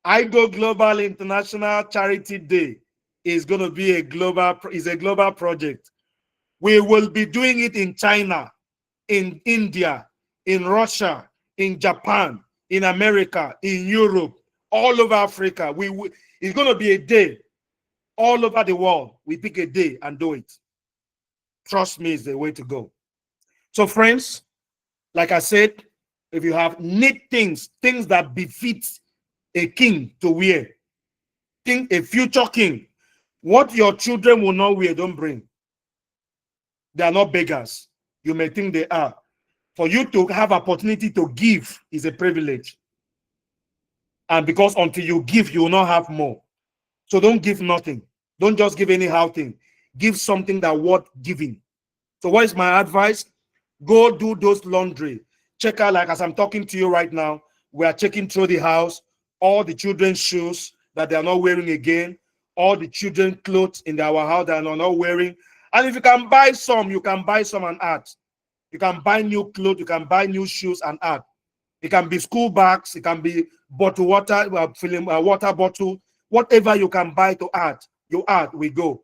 I Go Global International Charity Day is going to be a global project. We will be doing it in China, in India, in Russia, in Japan, in America, in Europe, all over Africa. It's going to be a day all over the world. We pick a day and do it. Trust me, it's the way to go. So, friends, like I said, if you have neat things that befit a king to wear, think a future king, what your children will not wear, don't bring. They are not beggars. You may think they are. For you to have opportunity to give is a privilege. And because until you give, you will not have more. So don't give nothing. Don't just give anyhow thing. Give something that worth giving. So what is my advice? Go do those laundry. Check out, like as I'm talking to you right now, we are checking through the house, all the children's shoes that they are not wearing again, all the children's clothes in our house that are not wearing. And if you can buy some, you can buy some and add. You can buy new clothes, you can buy new shoes and add. It can be school bags, it can be bottle water, filling a water bottle, whatever you can buy to add, you add, we go.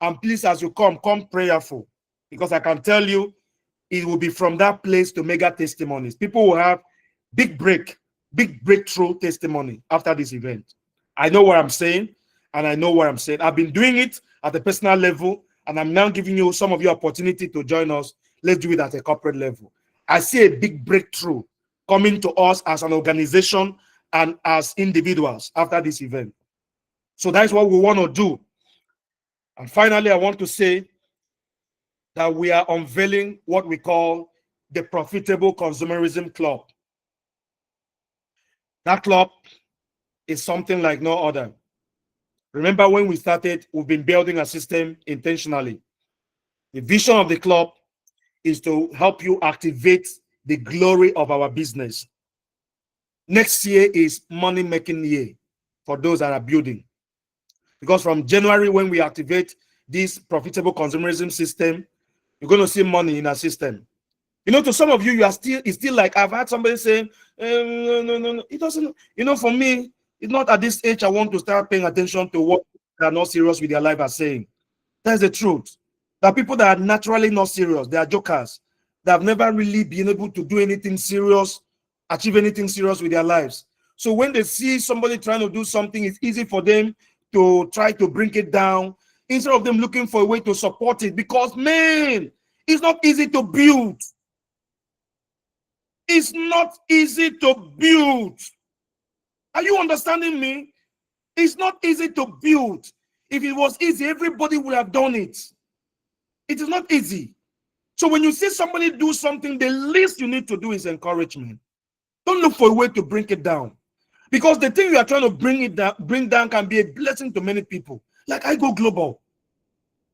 And please, as you come prayerful, because I can tell you, it will be from that place to mega testimonies. People will have big breakthrough testimony after this event. I know what I'm saying, and I know what I'm saying. I've been doing it at a personal level, and I'm now giving you some of your opportunity to join us. Let's do it at a corporate level. I see a big breakthrough coming to us as an organization and as individuals after this event. So that's what we want to do. And finally, I want to say that we are unveiling what we call the Profitable Consumerism Club. That club is something like no other. Remember when we started, we've been building a system intentionally. The vision of the club is to help you activate the glory of our business. Next year is money-making year for those that are building. Because from January, when we activate this profitable consumerism system, you're going to see money in our system. You know, to some of you, it's still like, I've had somebody say, no. It doesn't, for me, it's not at this age I want to start paying attention to what they are not serious with their life are saying. That's the truth. There are people that are naturally not serious. They are jokers. They have never really been able to do anything serious, achieve anything serious with their lives. So when they see somebody trying to do something, it's easy for them to try to bring it down instead of them looking for a way to support it. Because, man, it's not easy to build. It's not easy to build. Are you understanding me? It's not easy to build. If it was easy, everybody would have done it. It is not easy. So when you see somebody do something, the least you need to do is encouragement. Don't look for a way to bring it down. Because the thing you are trying to bring down can be a blessing to many people. Like I Go Global.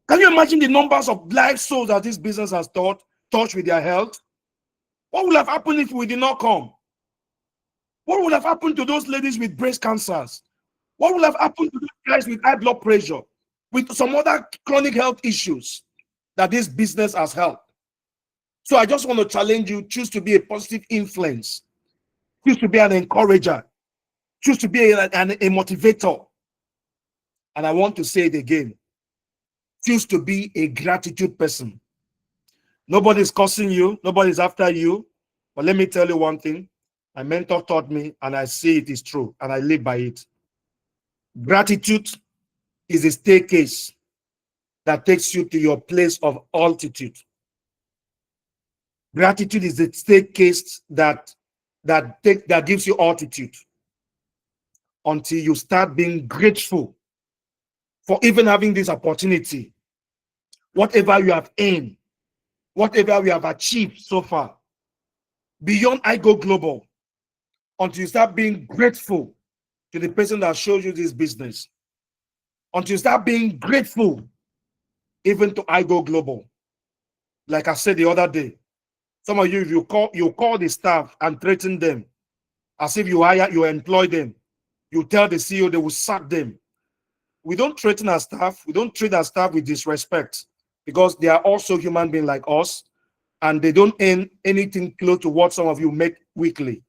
Can you imagine the numbers of live souls that this business has touched with their health? What would have happened if we did not come? What would have happened to those ladies with breast cancers? What would have happened to those guys with high blood pressure, with some other chronic health issues that this business has helped? So I just want to challenge you, choose to be a positive influence. Choose to be an encourager. Choose to be a motivator. And I want to say it again. Choose to be a gratitude person. Nobody's cursing you. Nobody's after you. But let me tell you one thing. My mentor taught me, and I see it is true, and I live by it. Gratitude is a staircase that takes you to your place of altitude. Gratitude is a staircase that gives you altitude until you start being grateful for even having this opportunity. Whatever you have aimed, whatever we have achieved so far, beyond I Go Global, until you start being grateful to the person that shows you this business. until you start being grateful, even to I Go Global. Like I said the other day, some of you, if you call the staff and threaten them as if you employ them. You tell the CEO they will sack them. We don't threaten our staff. We don't treat our staff with disrespect because they are also human beings like us, and they don't earn anything close to what some of you make weekly,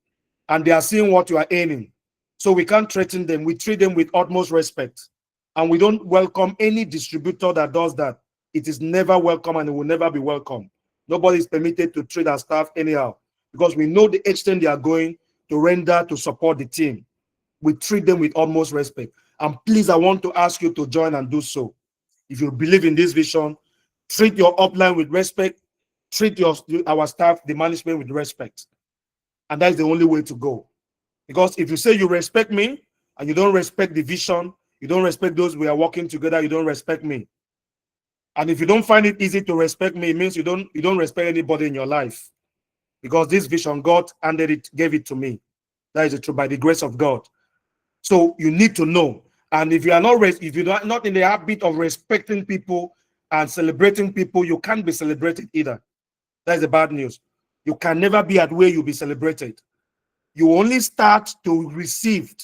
and they are seeing what you are earning. So we can't threaten them. We treat them with utmost respect, and we don't welcome any distributor that does that. It is never welcome, and it will never be welcome. Nobody is permitted to treat our staff anyhow because we know the extent they are going to render to support the team. We treat them with utmost respect. And please, I want to ask you to join and do so. If you believe in this vision, treat your upline with respect, treat our staff, the management, with respect. And that is the only way to go. Because if you say you respect me and you don't respect the vision, you don't respect those we are working together, you don't respect me. And if you don't find it easy to respect me, it means you don't respect anybody in your life. Because this vision, God gave it to me. That is the truth, by the grace of God. So you need to know. And if you are not in the habit of respecting people and celebrating people, you can't be celebrated either. That is the bad news. You can never be at where you'll be celebrated. You only start to receive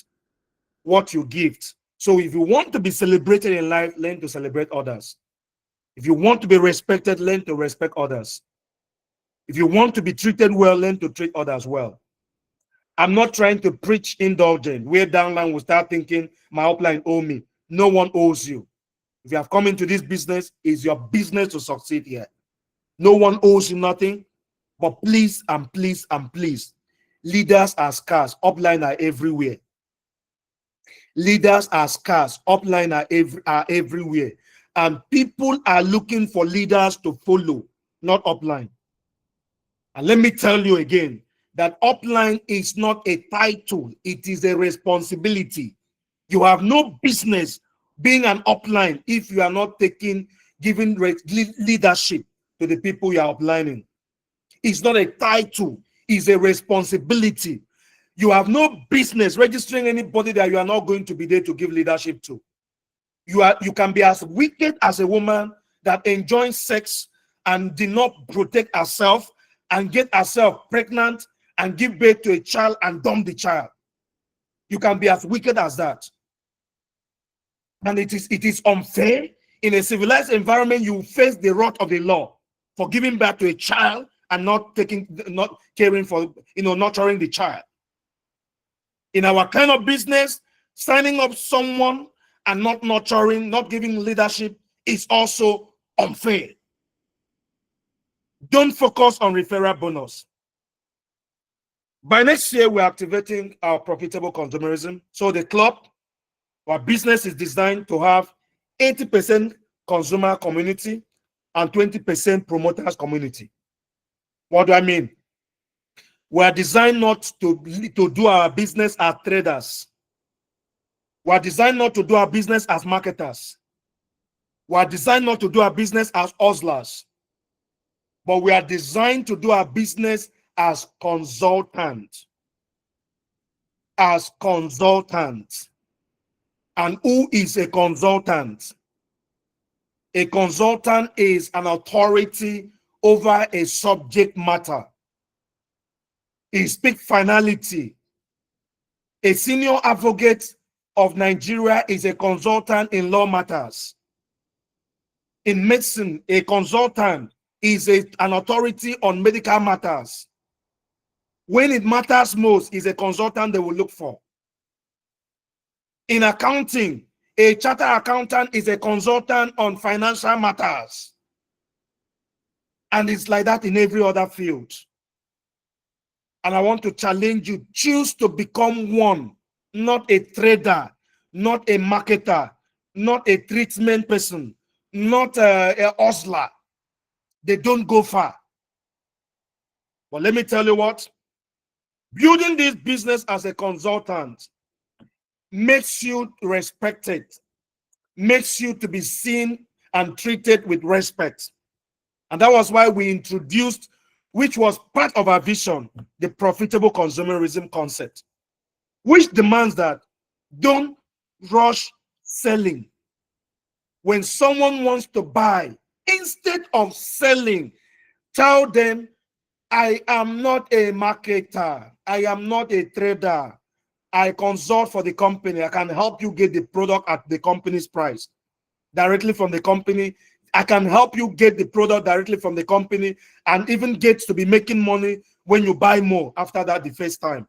what you give. So if you want to be celebrated in life, learn to celebrate others. If you want to be respected, learn to respect others. If you want to be treated well, learn to treat others well. I'm not trying to preach indulgent, where downline will start thinking my upline owe me. No one owes you. If you have come into this business, it's your business to succeed here. No one owes you nothing. But please and please and please, leaders are scarce. Upline are everywhere. Leaders are scarce. Upline are everywhere. And people are looking for leaders to follow, not upline. And let me tell you again, that upline is not a title, it is a responsibility. You have no business being an upline if you are not giving leadership to the people you are uplining. It's not a title, it's a responsibility. You have no business registering anybody that you are not going to be there to give leadership to. You can be as wicked as a woman that enjoys sex and did not protect herself and get herself pregnant and give birth to a child and dump the child. You can be as wicked as that. And it is unfair. In a civilized environment, you face the wrath of the law for giving birth to a child and not caring for, nurturing the child. In our kind of business, signing up someone and not nurturing, not giving leadership is also unfair. Don't focus on referral bonus. By next year, we're activating our profitable consumerism. So the club, our business is designed to have 80% consumer community and 20% promoters community. What do I mean? We're designed not to do our business as traders. We're designed not to do our business as marketers. We're designed not to do our business as hustlers. But we are designed to do our business as consultants. As consultants. And who is a consultant? A consultant is an authority over a subject matter. He speaks finality. A senior advocate of Nigeria is a consultant in law matters. In medicine, a consultant is an authority on medical matters. When it matters most, is a consultant they will look for. In accounting, a chartered accountant is a consultant on financial matters. And it's like that in every other field. And I want to challenge you, choose to become one, not a trader, not a marketer, not a treatment person, not a hustler. They don't go far. But let me tell you what, building this business as a consultant makes you respected, makes you to be seen and treated with respect. And that was why we introduced, which was part of our vision, the profitable consumerism concept, which demands that don't rush selling. When someone wants to buy, instead of selling, tell them, I am not a marketer. I am not a trader. I consult for the company. I can help you get the product at the company's price directly from the company. I can help you get the product directly from the company and even get to be making money when you buy more after that the first time.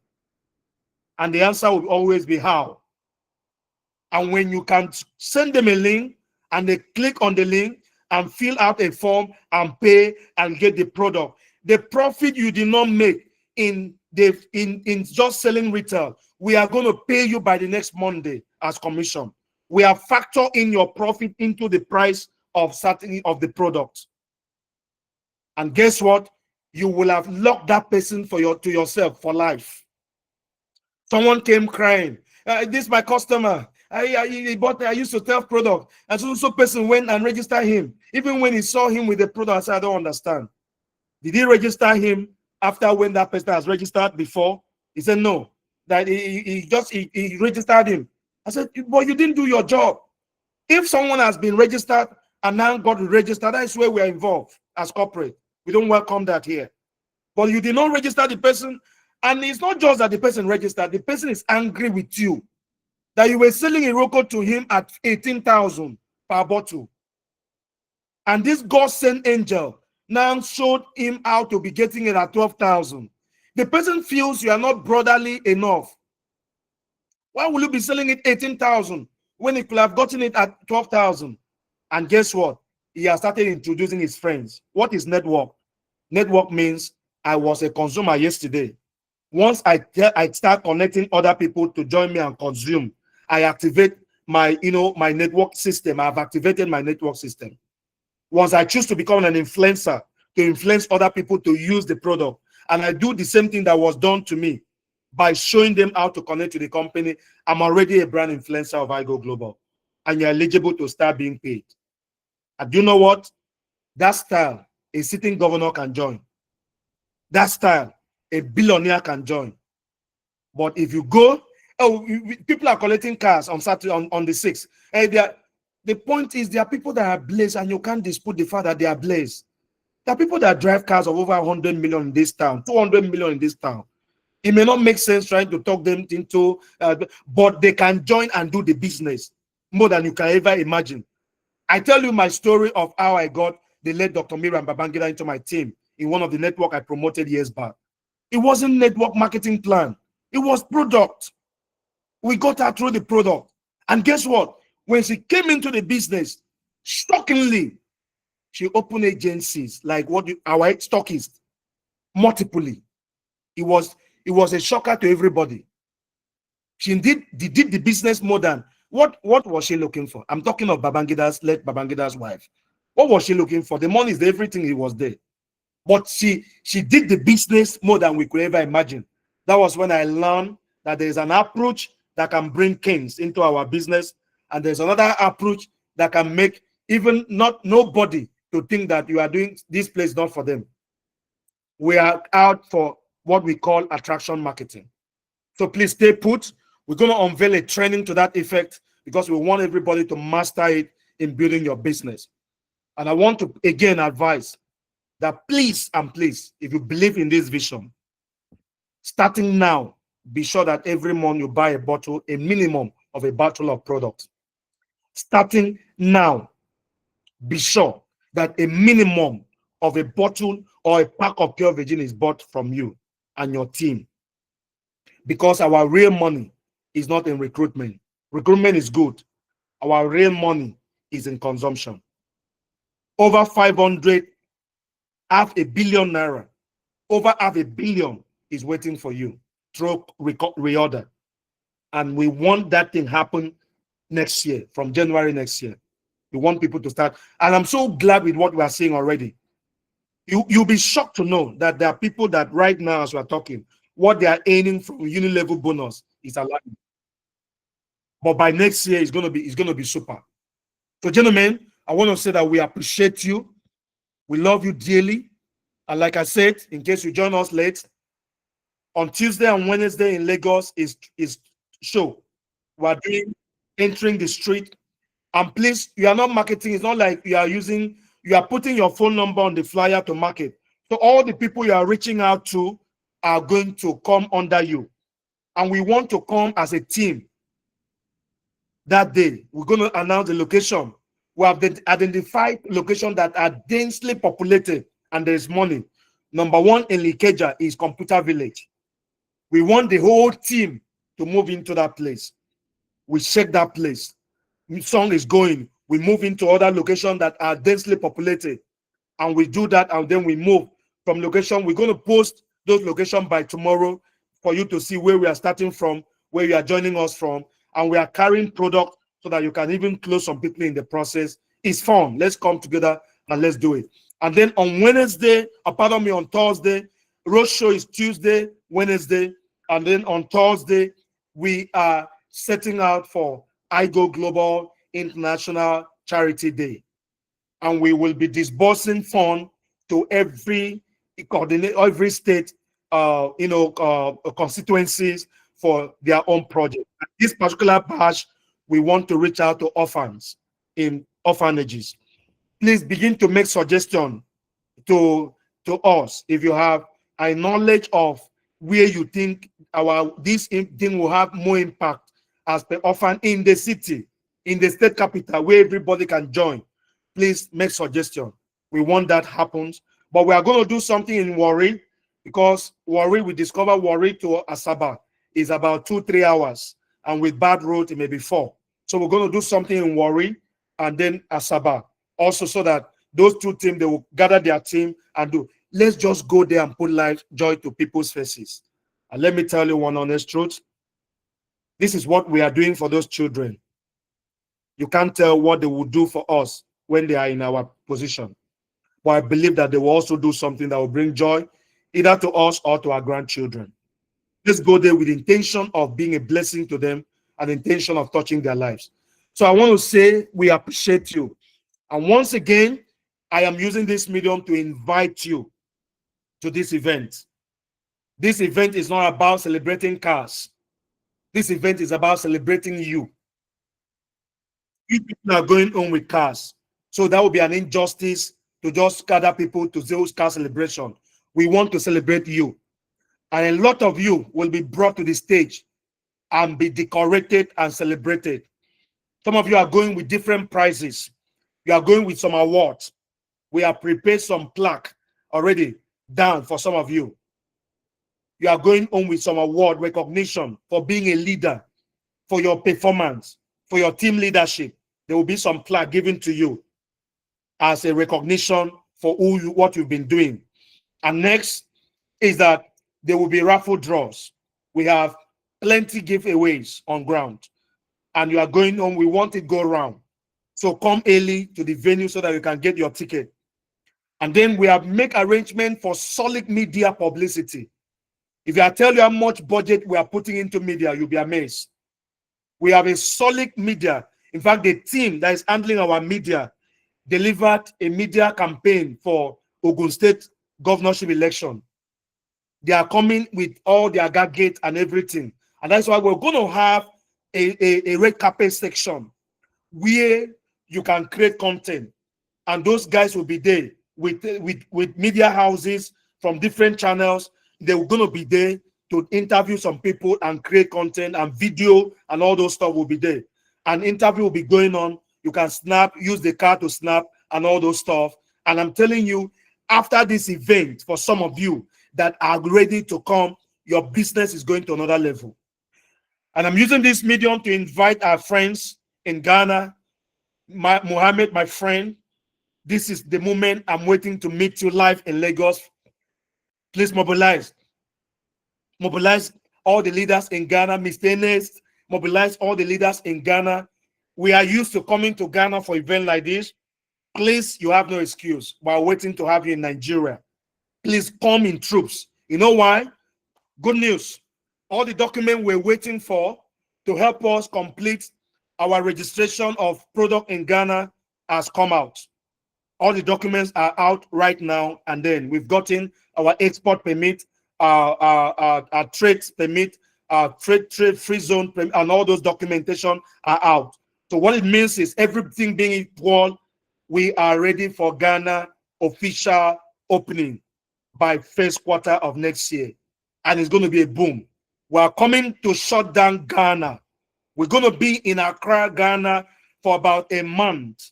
And the answer will always be how. And when you can send them a link and they click on the link and fill out a form and pay and get the product, the profit you did not make in just selling retail, we are going to pay you by the next Monday as commission. We have factored in your profit into the price of certain of the product. And guess what? You will have locked that person to yourself for life. Someone came crying, this is my customer. I used to sell product, and so person went and registered him. Even when he saw him with the product, I said, I don't understand. Did he register him after when that person has registered before? He said no, that he registered him. I said, but you didn't do your job. If someone has been registered and now got registered, that is where we are involved as corporate. We don't welcome that here. But you did not register the person, and it's not just that the person registered, the person is angry with you that you were selling Iroko to him at 18,000 per bottle. And this God-sent angel now showed him how to be getting it at 12,000. The person feels you are not brotherly enough. Why will you be selling it 18,000 when he could have gotten it at 12,000? And guess what? He has started introducing his friends. What is network? Network means I was a consumer yesterday. Once I start connecting other people to join me and consume, I activate my network system. I've activated my network system. Once I choose to become an influencer, to influence other people to use the product, and I do the same thing that was done to me by showing them how to connect to the company, I'm already a brand influencer of iGo Global, and you're eligible to start being paid. And you know what? That style, a sitting governor can join. That style, a billionaire can join. But if you go, people are collecting cars on Saturday on the 6th. The point is, there are people that are blessed, and you can't dispute the fact that they are blessed. There are people that drive cars of over 100 million in this town, 200 million in this town. It may not make sense trying to talk them into, but they can join and do the business more than you can ever imagine. I tell you my story of how I got the late Dr. Miriam Babangida into my team in one of the network I promoted years back. It wasn't network marketing plan. It was product. We got her through the product. And guess what? When she came into the business, shockingly, she opened agencies like our stockist, multiply. It was a shocker to everybody. She did the business more than what was she looking for? I'm talking of late Babangida's wife. What was she looking for? The money is everything, it was there. But she did the business more than we could ever imagine. That was when I learned that there's an approach that can bring kings into our business, and there's another approach that can make even nobody to think that you are doing this place not for them. We are out for what we call attraction marketing. So please stay put. We're going to unveil a training to that effect because we want everybody to master it in building your business. And I want to again advise that please and please, if you believe in this vision, starting now, be sure that every month you buy a minimum of a bottle of product. Starting now, be sure that a minimum of a bottle or a pack of Pure Virgin is bought from you and your team. Because our real money is not in recruitment. Recruitment is good. Our real money is in consumption. Over 500, half a billion naira, over half a billion is waiting for you through reorder. And we want that thing happen next year, from January next year. We want people to start. And I'm so glad with what we are seeing already. You'll be shocked to know that there are people that right now, as we're talking, what they are aiming from uni-level bonus is alarming. But by next year, it's gonna be super. So, gentlemen, I want to say that we appreciate you. We love you dearly. And like I said, in case you join us late, on Tuesday and Wednesday in Lagos is show. We're doing entering the street, And please, you are not marketing. It's not like you are putting your phone number on the flyer to market. So all the people you are reaching out to are going to come under you. And we want to come as a team that day. We're going to announce the location. We have identified locations that are densely populated and there is money. Number one in Ikeja is Computer Village. We want the whole team to move into that place. We check that place. Song is going. We move into other locations that are densely populated. And we do that, and then we move from location. We're going to post those locations by tomorrow for you to see where we are starting from, where you are joining us from. And we are carrying product so that you can even close some people in the process. It's fun. Let's come together and let's do it. And then on Wednesday, pardon me, on Thursday, roadshow is Tuesday, Wednesday, and then on Thursday, we are setting out for IGO Global International Charity Day. And we will be disbursing funds to every state, constituencies for their own project. This particular batch, we want to reach out to orphans in orphanages. Please begin to make suggestions to us if you have a knowledge of where you think this thing will have more impact as per orphan in the city, in the state capital, where everybody can join. Please make suggestions. We want that happens. But we are going to do something in Warri, because Warri, we discover Warri to Asaba is about 2-3 hours, and with bad road it may be 4. So we're going to do something in Warri and then Asaba also, so that those two teams, they will gather their team and do. Let's just go there and put life joy to people's faces. And let me tell you one honest truth. This is what we are doing for those children. You can't tell what they will do for us when they are in our position. But I believe that they will also do something that will bring joy either to us or to our grandchildren. Let's go there with the intention of being a blessing to them and the intention of touching their lives. So I want to say we appreciate you. And once again, I am using this medium to invite you to this event. This event is not about celebrating cars. This event is about celebrating you. You people are going home with cars. So that would be an injustice to just gather people to those car celebration. We want to celebrate you. And a lot of you will be brought to the stage and be decorated and celebrated. Some of you are going with different prizes. You are going with some awards. We have prepared some plaque already down for some of you. You are going home with some award recognition for being a leader, for your performance, for your team leadership. There will be some plaque given to you as a recognition for what you've been doing. And next is that there will be raffle draws. We have plenty giveaways on ground. And you are going home. We want it go around. So come early to the venue so that you can get your ticket. And then we have make arrangement for solid media publicity. If I tell you how much budget we are putting into media, you'll be amazed. We have a solid media. In fact, the team that is handling our media delivered a media campaign for Ogun State governorship election. They are coming with all their gadgets and everything. And that's why we're going to have a red carpet section where you can create content. And those guys will be there with media houses from different channels. They're going to be there to interview some people and create content, and video and all those stuff will be there. An interview will be going on. You can snap, use the car to snap and all those stuff. And I'm telling you, after this event, for some of you that are ready to come, your business is going to another level. And I'm using this medium to invite our friends in Ghana. Mohammed, my friend, this is the moment I'm waiting to meet you live in Lagos. Please mobilize. Mobilize all the leaders in Ghana. Mr. Ernest, mobilize all the leaders in Ghana. We are used to coming to Ghana for events like this. Please, you have no excuse while waiting to have you in Nigeria. Please come in troops. You know why? Good news. All the documents we're waiting for to help us complete our registration of product in Ghana has come out. All the documents are out right now, and then we've gotten our export permit, our trade permit, trade free zone permit, and all those documentation are out. So what it means is, everything being equal, we are ready for Ghana official opening by first quarter of next year. And it's going to be a boom. We are coming to shut down Ghana. We're going to be in Accra, Ghana for about a month.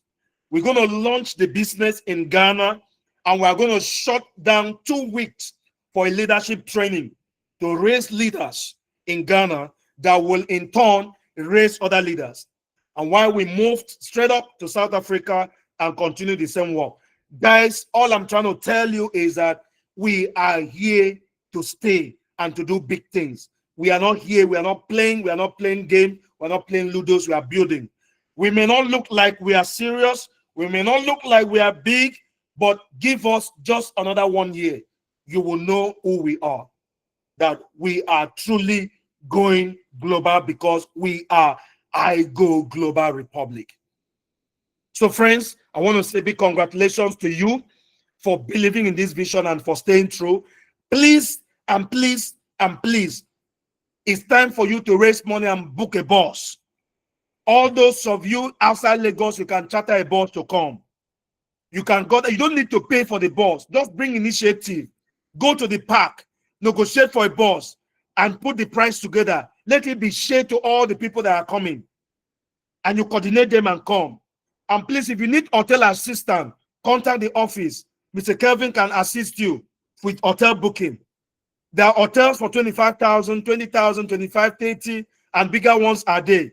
We're going to launch the business in Ghana, and we're going to shut down 2 weeks for a leadership training to raise leaders in Ghana that will in turn raise other leaders. And while we moved straight up to South Africa and continue the same work. Guys, all I'm trying to tell you is that we are here to stay and to do big things. We are not here, we are not playing game, we're not playing Ludos, we are building. We may not look like we are serious, we may not look like we are big, but give us just another 1 year. You will know who we are. That we are truly going global, because we are iGo Global Republic. So friends, I want to say big congratulations to you for believing in this vision and for staying true. Please and please and please, it's time for you to raise money and book a bus. All those of you outside Lagos, you can charter a bus to come. You can go there. You don't need to pay for the bus. Just bring initiative. Go to the park, negotiate for a bus, and put the price together. Let it be shared to all the people that are coming. And you coordinate them and come. And please, if you need hotel assistant, contact the office. Mr. Kelvin can assist you with hotel booking. There are hotels for 25,000, 20,000, 25, 30, and bigger ones are there.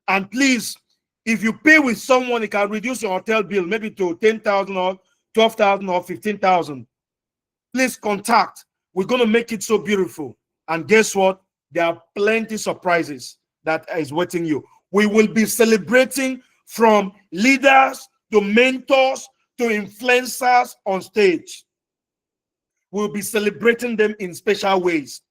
And please, if you pay with someone, it can reduce your hotel bill maybe to 10,000 or 12,000 or 15,000. Please contact. We're going to make it so beautiful. And guess what? There are plenty surprises that is waiting you. We will be celebrating from leaders to mentors to influencers on stage. We'll be celebrating them in special ways.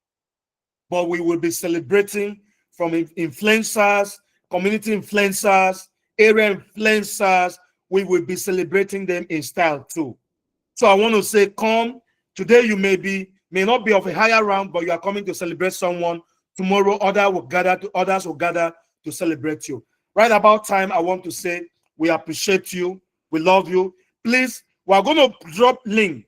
But we will be celebrating from influencers, community influencers, area influencers. We will be celebrating them in style too. So I want to say, come. Today you may not be of a higher rank, but you are coming to celebrate someone. Tomorrow others will gather to celebrate you. Right about time, I want to say we appreciate you. We love you. Please, we are going to drop link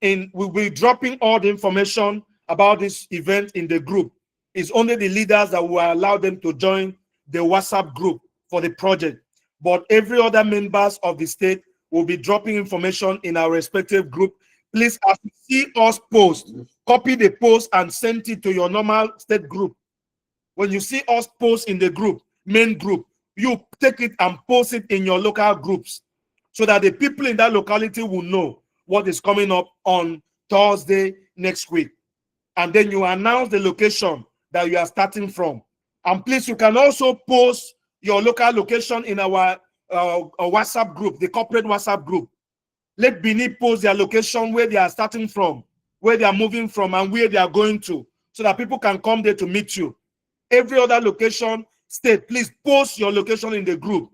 in. We'll be dropping all the information about this event in the group. It's only the leaders that will allow them to join the WhatsApp group for the project. But every other members of the state will be dropping information in our respective group. Please, as you see us post, copy the post and send it to your normal state group. When you see us post in the group, main group, you take it and post it in your local groups so that the people in that locality will know what is coming up on Thursday next week. And then you announce the location that you are starting from. And please, you can also post your local location in our WhatsApp group, the corporate WhatsApp group. Let Bini post their location, where they are starting from, where they are moving from, and where they are going to, so that people can come there to meet you. Every other location, state, please post your location in the group.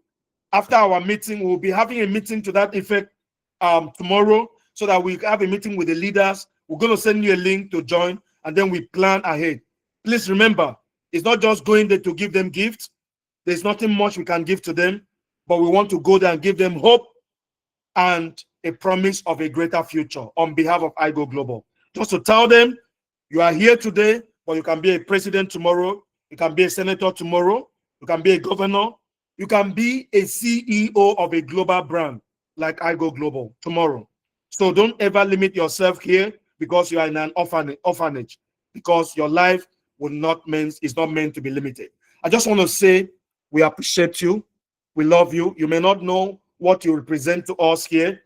After our meeting, we'll be having a meeting to that effect tomorrow, so that we have a meeting with the leaders. We're going to send you a link to join, and then we plan ahead. Please remember, it's not just going there to give them gifts. There's nothing much we can give to them, but we want to go there and give them hope and a promise of a greater future on behalf of iGo Global. Just to tell them, you are here today, but you can be a president tomorrow, you can be a senator tomorrow, you can be a governor, you can be a CEO of a global brand like iGo Global tomorrow. So don't ever limit yourself here because you are in an orphanage, because your life is not meant to be limited. I just want to say we appreciate you, we love you. You may not know what you represent to us here.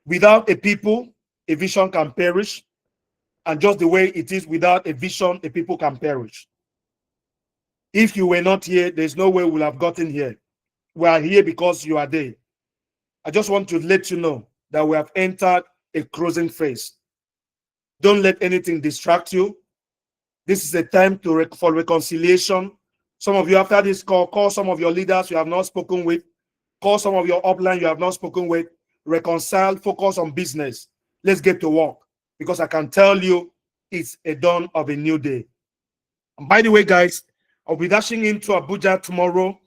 Without a people, a vision can perish. And just the way it is, without a vision, a people can perish. If you were not here, there's no way we'll have gotten here. We are here because you are there. I just want to let you know that we have entered a closing phase. Don't let anything distract you. This is a time for reconciliation. Some of you, after this call some of your leaders you have not spoken with. Call some of your upline you have not spoken with. Reconcile, focus on business. Let's get to work, because I can tell you it's a dawn of a new day. And by the way, guys, I'll be dashing into Abuja tomorrow.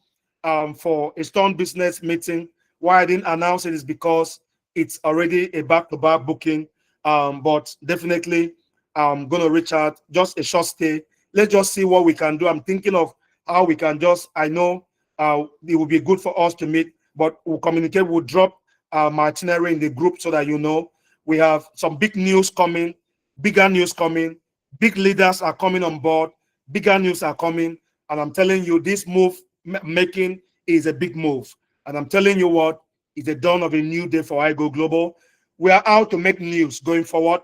for a Stone business meeting. Why I didn't announce it is because it's already a back-to-back booking. But definitely I'm gonna reach out, just a short stay. Let's just see what we can do. I'm thinking of how we can just, I know it would be good for us to meet, but we'll communicate, we'll drop my itinerary in the group so that you know. We have some big news coming, bigger news coming, big leaders are coming on board, bigger news are coming, and I'm telling you, this move making is a big move. And I'm telling you what, it's the dawn of a new day for I Go Global. We are out to make news going forward,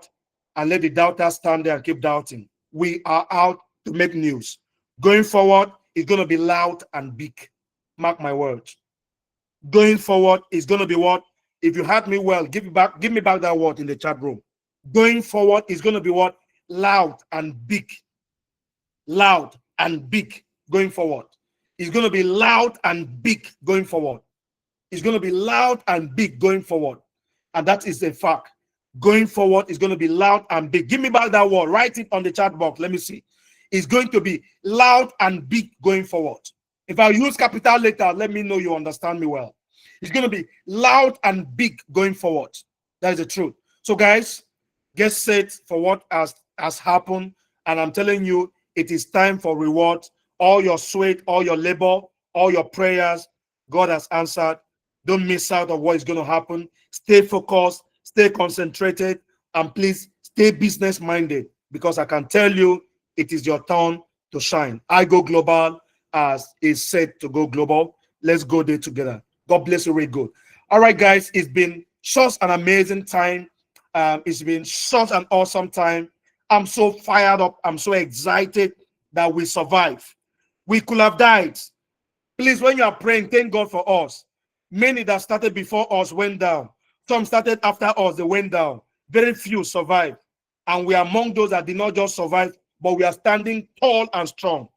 and let the doubters stand there and keep doubting. We are out to make news. Going forward, it's going to be loud and big. Mark my words. Going forward, it's going to be what? If you heard me well, give me back that word in the chat room. Going forward is going to be what? Loud and big. Loud and big going forward. It's going to be loud and big going forward. It's going to be loud and big going forward. And that is a fact. Going forward is going to be loud and big. Give me back that word. Write it on the chat box. Let me see. It's going to be loud and big going forward. If I use capital letter, let me know you understand me well. It's going to be loud and big going forward. That is the truth. So guys, get set for what has happened. And I'm telling you, it is time for reward. All your sweat, all your labor, all your prayers, God has answered. Don't miss out on what is going to happen. Stay focused, stay concentrated, and please stay business minded, because I can tell you it is your turn to shine. I Go Global as is said to go global. Let's go there together. God bless you, really good. All right, guys, it's been such an amazing time. It's been such an awesome time. I'm so fired up. I'm so excited that we survived. We could have died. Please, when you are praying, thank God for us. Many that started before us went down. Some started after us, they went down. Very few survived. And we are among those that did not just survive, but we are standing tall and strong.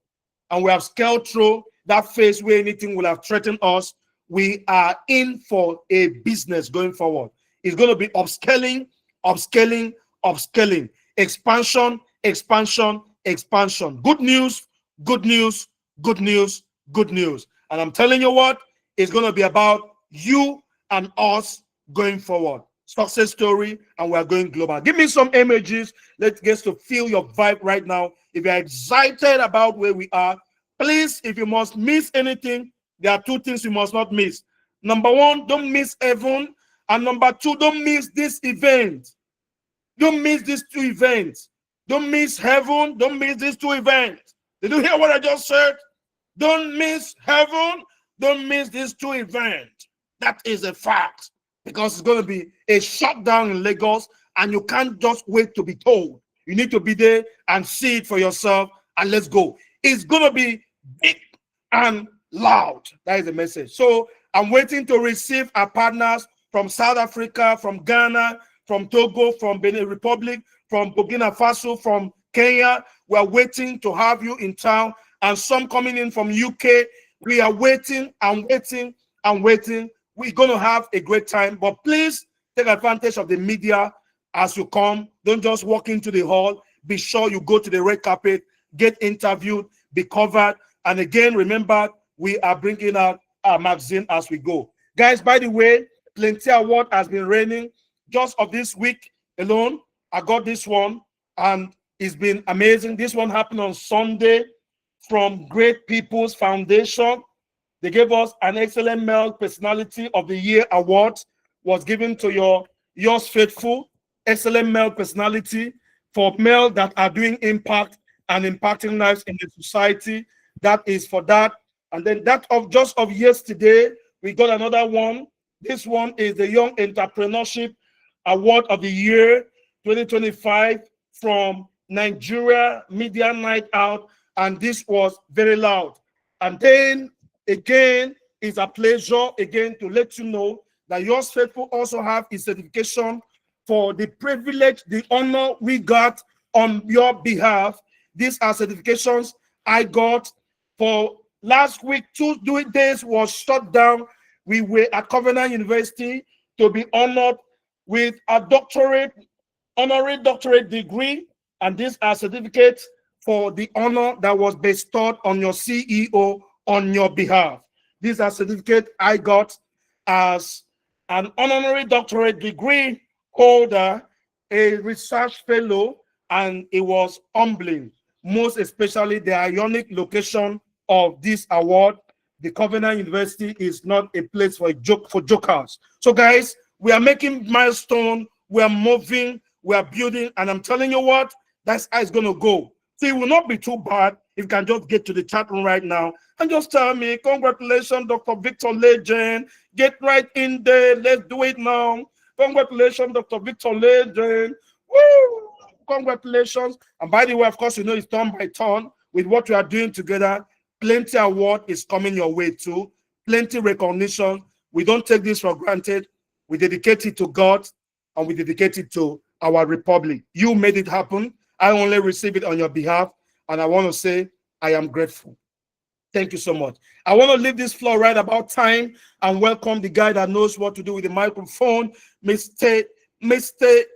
And we have scaled through that phase where anything will have threatened us. We are in for a business going forward. It's going to be upscaling, upscaling, upscaling, expansion, expansion, expansion. Good news, good news, good news, good news. And I'm telling you what, it's going to be about you and us going forward. Success story, and we're going global. Give me some images. Let's get to feel your vibe right now. If you're excited about where we are, please, if you must miss anything, there are two things you must not miss. Number one, don't miss heaven. And number two, don't miss this event. Don't miss these two events. Don't miss heaven. Don't miss these two events. Did you hear what I just said? Don't miss heaven. Don't miss these two events. That is a fact. Because it's going to be a shutdown in Lagos, and you can't just wait to be told. You need to be there and see it for yourself, and let's go. It's going to be big and loud. That is the message. So I'm waiting to receive our partners from South Africa, from Ghana, from Togo, from Benin Republic, from Burkina Faso, from Kenya. We are waiting to have you in town, and some coming in from UK. We are waiting and waiting and waiting. We're going to have a great time, but please take advantage of the media as you come. Don't just walk into the hall. Be sure you go to the red carpet, get interviewed, be covered. And again, remember, we are bringing out our magazine as we go. Guys, by the way, plenty award has been raining just of this week alone. I got this one, and it's been amazing. This one happened on Sunday from Great People's Foundation. They gave us an Excellent Male Personality of the Year award, was given to yours faithful, Excellent Male Personality, for male that are doing impact and impacting lives in the society. That is for that. And then that of just of yesterday, we got another one. This one is the Young Entrepreneurship Award of the Year 2025 from Nigeria Media Night Out. And this was very loud. And then again, it's a pleasure again to let you know that yours faithful also have a certification for the privilege, the honor we got on your behalf. These are certifications I got for last week. 2 days was shut down. We were at Covenant University to be honored with a honorary doctorate degree, and these are certificates for the honor that was bestowed on your CEO on your behalf. These are certificates I got as an honorary doctorate degree holder, a research fellow, and it was humbling, most especially the ionic location of this award. The Covenant University is not a place for jokers. So guys, we are making milestone, we are moving, we are building, and I'm telling you what, that's how it's going to go. So it will not be too bad if you can just get to the chat room right now and just tell me, congratulations, Dr. Victor Legend. Get right in there. Let's do it now. Congratulations, Dr. Victor Legend. Woo! Congratulations. And by the way, of course, you know it's turn by turn with what we are doing together. Plenty award is coming your way too. Plenty recognition. We don't take this for granted. We dedicate it to God and we dedicate it to our republic. You made it happen. I only receive it on your behalf. And I want to say, I am grateful. Thank you so much. I want to leave this floor right about time and welcome the guy that knows what to do with the microphone, Mr.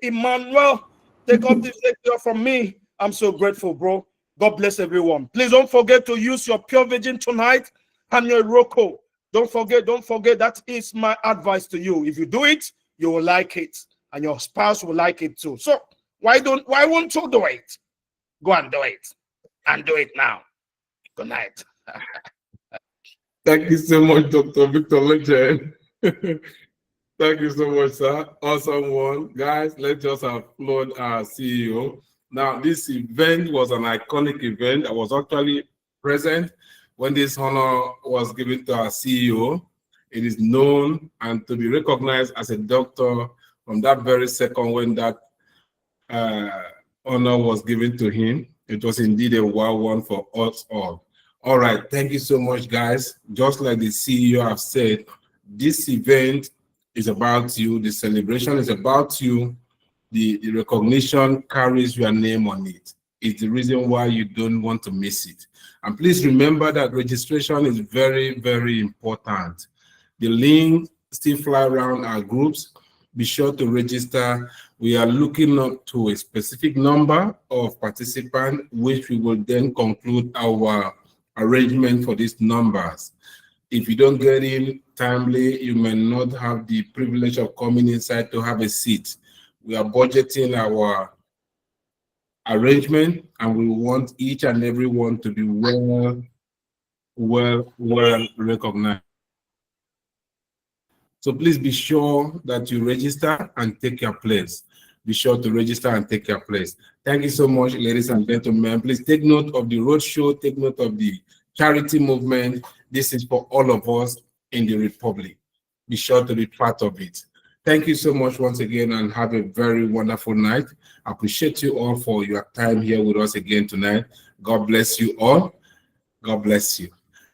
Emmanuel. Take off this lecture from me. I'm so grateful, bro. God bless everyone. Please don't forget to use your Pure Virgin tonight and your Roku. Don't forget. That is my advice to you. If you do it, you will like it, and your spouse will like it too. So why won't you do it? Go and do it, and do it now. Good night. Thank you so much, Dr. Victor Legend. Thank you so much, sir. Awesome one. Guys, let's just applaud our CEO. Now, this event was an iconic event. I was actually present when this honor was given to our CEO. It is known and to be recognized as a doctor from that very second when that honor was given to him. It was indeed a wow one for us all. All right, thank you so much, guys. Just like the CEO have said, this event is about you. The celebration is about you. The recognition carries your name on it. It's the reason why you don't want to miss it. And please remember that registration is very, very important. The link still fly around our groups. Be sure to register. We are looking up to a specific number of participants, which we will then conclude our arrangement for these numbers. If you don't get in timely, you may not have the privilege of coming inside to have a seat. We are budgeting our arrangement, and we want each and every one to be well recognized. So please be sure that you register and take your place. Be sure to register and take your place. Thank you so much, ladies and gentlemen. Please take note of the roadshow, take note of the charity movement. This is for all of us in the Republic. Be sure to be part of it. Thank you so much once again and have a very wonderful night. I appreciate you all for your time here with us again tonight. God bless you all. God bless you.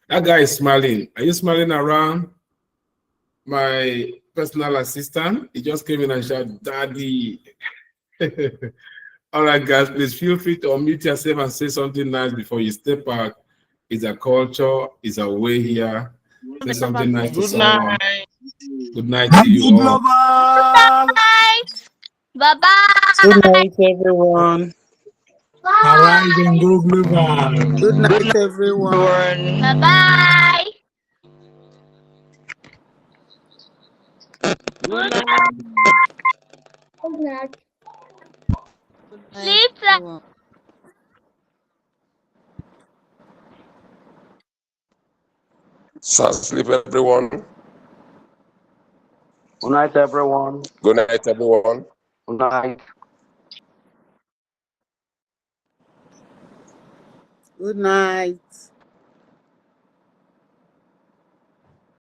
That guy is smiling. Are you smiling around? My personal assistant, he just came in and shouted, "Daddy." All right, guys, please feel free to unmute yourself and say something nice before you step back. It's a culture, it's a way here. Say something nice to someone. Good night to you all. Good night. Bye-bye. Good night, everyone. All right, then go global. Good night, everyone. Bye-bye. Good night. Good night. Sleep. So sleep, everyone. Good night, everyone. Good night, everyone. Good night. Good night.